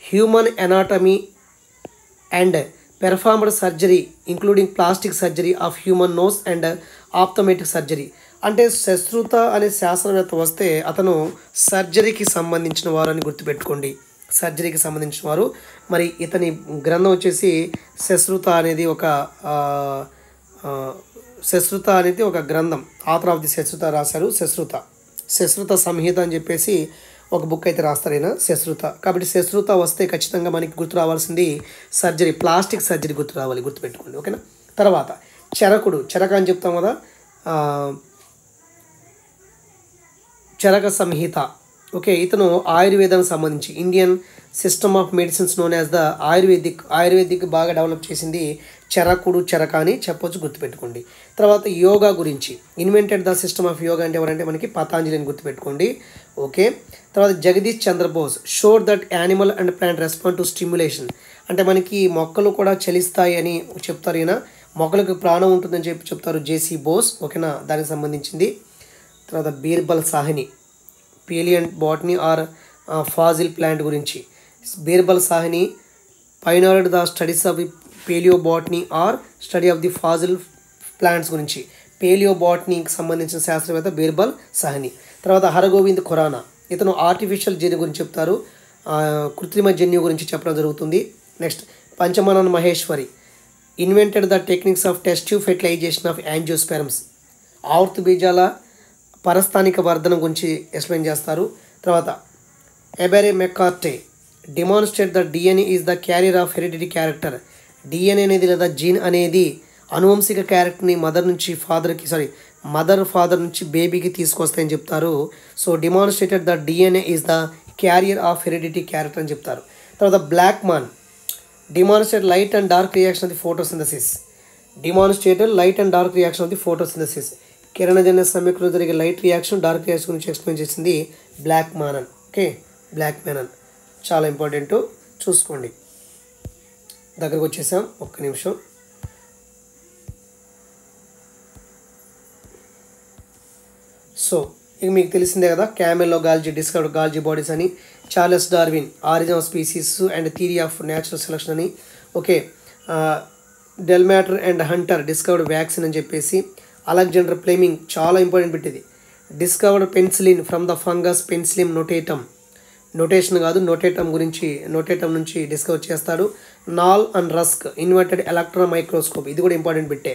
human anatomy and performed surgery including plastic surgery of human nose and ophthalmic surgery. అంటే శశ్రుత అనే శాస్త్రవేత్త వస్తే అతను సర్జరీకి సంబంధించిన వారు అని గుర్తుపెట్టుకోండి, సర్జరీకి సంబంధించిన వారు. మరి ఇతని గ్రంథం వచ్చేసి శశ్రుత అనేది ఒక గ్రంథం. ఆథర్ ఆఫ్ ది శశ్రుత రాశారు. శశ్రుత సంహిత అని చెప్పేసి ఒక బుక్ అయితే రాస్తారు ఆయన, శశ్రుత. కాబట్టి శశ్రుత వస్తే ఖచ్చితంగా మనకి గుర్తు రావాల్సింది సర్జరీ, ప్లాస్టిక్ సర్జరీ గుర్తు రావాలి, గుర్తుపెట్టుకోండి. ఓకేనా. తర్వాత చరక అని చెప్తాం కదా, చరక సంహిత. ఓకే, ఇతను ఆయుర్వేదానికి సంబంధించి Indian system of medicines known as the Ayurvedic బాగా డెవలప్ చేసింది చరక అని చెప్పొచ్చు, గుర్తుపెట్టుకోండి. తర్వాత యోగా గురించి invented the system of yoga అంటే ఎవరంటే మనకి పతాంజలి అని గుర్తుపెట్టుకోండి. ఓకే, తర్వాత Jagdish Chandra Bose showed that animal and plant respond to stimulation. అంటే మనకి మొక్కలు కూడా చలిస్తాయి అని చెప్తారు ఈయన, మొక్కలకు ప్రాణం ఉంటుందని చెప్తారు జేసీ బోస్. ఓకేనా, దానికి సంబంధించింది. తర్వాత Birbal Sahni palaeobotany or fossil plant గురించి. Birbal Sahni pioneered the studies of the palaeobotany or study of the fossil plants గురించి. పేలియో బాటనీకి సంబంధించిన శాస్త్రవేత్త బీర్బల్ సాహ్ని. తర్వాత హరగోవింద్ ఖురానా, ఇతను ఆర్టిఫిషియల్ జన్యు గురించి చెప్తారు, కృత్రిమ జన్యు గురించి చెప్పడం జరుగుతుంది. Next Panchanan Maheshwari invented the techniques of test tube fertilization of angiosperms. ఆవర్తు బీజాల పరస్థానిక వర్ధనం గురించి ఎక్స్ప్లెయిన్ చేస్తారు. తర్వాత Avery McCarty demonstrate the DNA is the carrier of hereditary character. DNA అనేది లేదా జీన్ అనేది అనువంశిక క్యారెక్టర్ని మదర్ ఫాదర్ నుంచి బేబీకి తీసుకొస్తాయని చెప్తారు. So demonstrated the DNA is the carrier of hereditary character అని చెప్తారు. తర్వాత Blackman demonstrate light and dark reaction of the photosynthesis. కిరణజన్య సమీకరణలో జరిగే లైట్ రియాక్షన్, డార్క్ రియాక్షన్ గురించి ఎక్స్ప్లెయిన్ చేసింది బ్లాక్ మ్యానన్. ఓకే, బ్లాక్ మ్యానన్ చాలా ఇంపార్టెంట్, చూసుకోండి. దగ్గరకు వచ్చేసాం, ఒక్క నిమిషం. సో ఇక మీకు తెలిసిందే కదా, క్యామెల్లో డిస్కవర్డ్ గాల్జీ బాడీస్ అని. Charles Darwin origin of species and theory of natural selection అని. ఓకే, డెల్మాటర్ అండ్ హంటర్ డిస్కవర్డ్ వ్యాక్సిన్ అని చెప్పేసి. అలెగ్జాండర్ ఫ్లెమింగ్ చాలా ఇంపార్టెంట్ బిట్ ఇది. Discovered penicillin from the fungus penicillin notatum నుంచి డిస్కవర్ చేస్తాడు. Knoll and Ruska inverted electron microscope, ఇది కూడా ఇంపార్టెంట్ బిట్టే.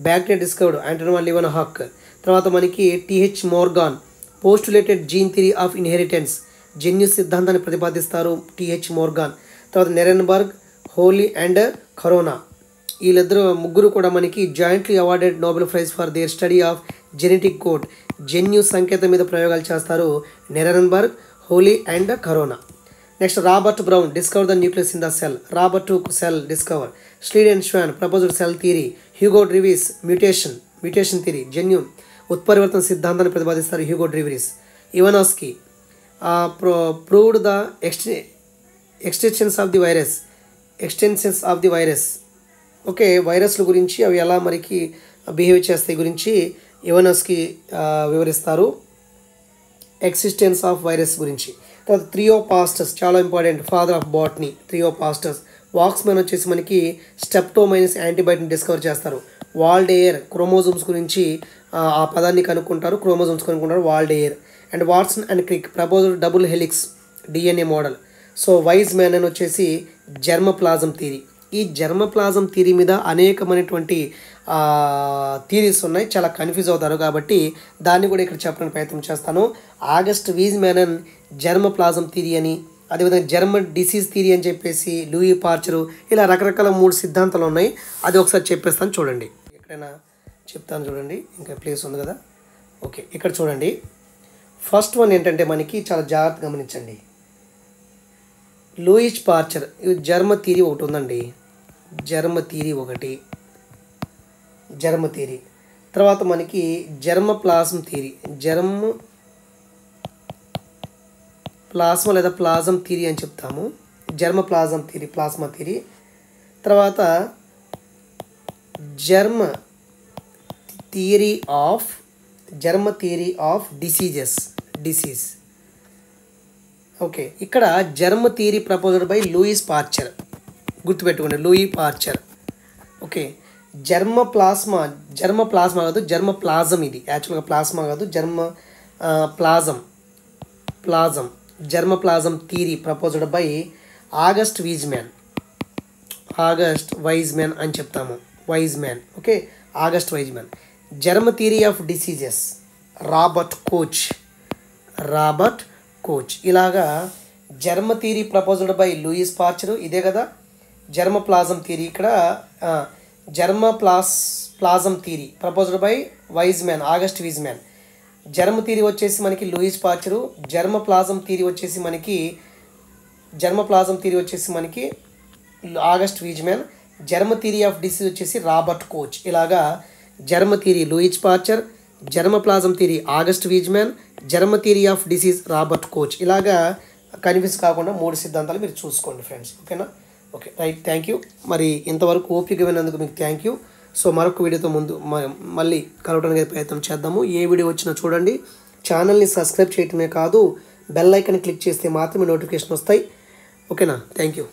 Bacteria discovered Anton Leeuwenhoek. తర్వాత మనకి T H Morgan postulated gene theory of inheritance, జన్యు సిద్ధాంతాన్ని ప్రతిపాదిస్తారు టిహెచ్ మోర్గాన్. తర్వాత నెరెన్బర్గ్, హోలీ అండ్ కరోనా, ముగ్గురు కూడా మనకి jointly awarded Nobel prize for their study of genetic code, జన్యు సంకేతం మీద ప్రయోగాలు చేస్తారు Nirenberg, Holley and Khorana. Next Robert Brown discover the nucleus in the cell, Robert cell discover. Schleiden and Schwann proposed cell theory. Hugo de Vries mutation theory, జన్యు ఉత్పరివర్తన సిద్ధాంతాన్ని ప్రతిపాదిస్తారు Hugo de Vries. Ivanovsky proved the extensions of the virus. Okay, వైరస్ల గురించి అవి ఎలా మనకి behave చేస్తాయి గురించి ఇవనాస్కీ వివరిస్తారు, ఎక్సిస్టెన్స్ ఆఫ్ వైరస్ గురించి. తర్వాత థియోపాస్టస్ చాలా ఇంపార్టెంట్, ఫాదర్ ఆఫ్ బాటనీ థియోపాస్టస్. వాక్స్మెన్ వచ్చేసి మనకి స్టెప్టోమైనస్ యాంటీబయాటిక్ డిస్కవర్ చేస్తారు. వాల్డేయర్ క్రోమోజోమ్స్ గురించి ఆ పదాన్ని కనుక్కుంటారు, Waldeyer. And Watson and Crick proposed double helix DNA model. So Weismann అని వచ్చేసి జెర్మోప్లాజం థియరీ. ఈ జెర్మోప్లాజం థియరీ మీద అనేకమైనటువంటి థియరీస్ ఉన్నాయి, చాలా కన్ఫ్యూజ్ అవుతారు కాబట్టి దాన్ని కూడా ఇక్కడ చెప్పడానికి ప్రయత్నం చేస్తాను. ఆగస్ట్ వీజ్ మ్యానన్ జెర్మోప్లాజం థియరీ అని, అదేవిధంగా జర్మన్ డిసీజ్ థియరీ అని చెప్పేసి లూయి పార్చరు, ఇలా రకరకాల 3 సిద్ధాంతాలు ఉన్నాయి. అది ఒకసారి చెప్పేస్తాను చూడండి. ఎక్కడైనా చెప్తాను చూడండి, ఇంకా ప్లేస్ ఉంది కదా. ఓకే, ఇక్కడ చూడండి. ఫస్ట్ వన్ ఏంటంటే మనకి చాలా జాగ్రత్తగా గమనించండి. లూయిస్ పాస్చర్, ఇది జర్మ థియరీ ఒకటి ఉందండి. జర్మ థియరీ ఒకటి, జర్మ థియరీ. తర్వాత మనకి germ plasm theory, germ plasma లేదా ప్లాజం థియరీ అని చెప్తాము. Germ plasm theory, plasma theory. తర్వాత germ theory of disease. Okay, ఇక్కడ germ theory proposed by Louis Pasteur, గుర్తుపెట్టుకోండి, Louis Pasteur. Okay, germ plasma కాదు, జర్మ ప్లాజం. ఇది యాక్చువల్గా ప్లాస్మా కాదు, plasm. Germ plasm theory proposed by August Weismann అని చెప్తాము. Okay, August Weismann. Germ theory of diseases Robert Koch. ఇలాగా germ theory proposed by Louis Pasteur, ఇదే కదా. Germ plasm theory, ఇక్కడ germ plasm theory proposed by August Weismann. Germ theory వచ్చేసి మనకి Louis Pasteur, germ plasm theory వచ్చేసి మనకి August Weismann. Germ theory of disease వచ్చేసి Robert Koch. ఇలాగా germ theory Louis Pasteur, germ plasm theory August Weismann, germ theory of disease Robert Koch. ఇలాగా confuse కాకుండా 3 సిద్ధాంతాలు మీరు చూసుకోండి ఫ్రెండ్స్. ఓకేనా? Okay, right, thank you. మరి ఇంతవరకు ఓపిక విన్నందుకు మీకు థ్యాంక్ యూ. సో మరొక వీడియోతో మళ్ళీ కలవడానికి ప్రయత్నం చేద్దాము. ఏ వీడియో వచ్చినా చూడండి. ఛానల్ని సబ్స్క్రైబ్ చేయటమే కాదు, బెల్ ఐకాన్ క్లిక్ చేస్తే మాత్రమే నోటిఫికేషన్ వస్తాయి. ఓకేనా? Thank you.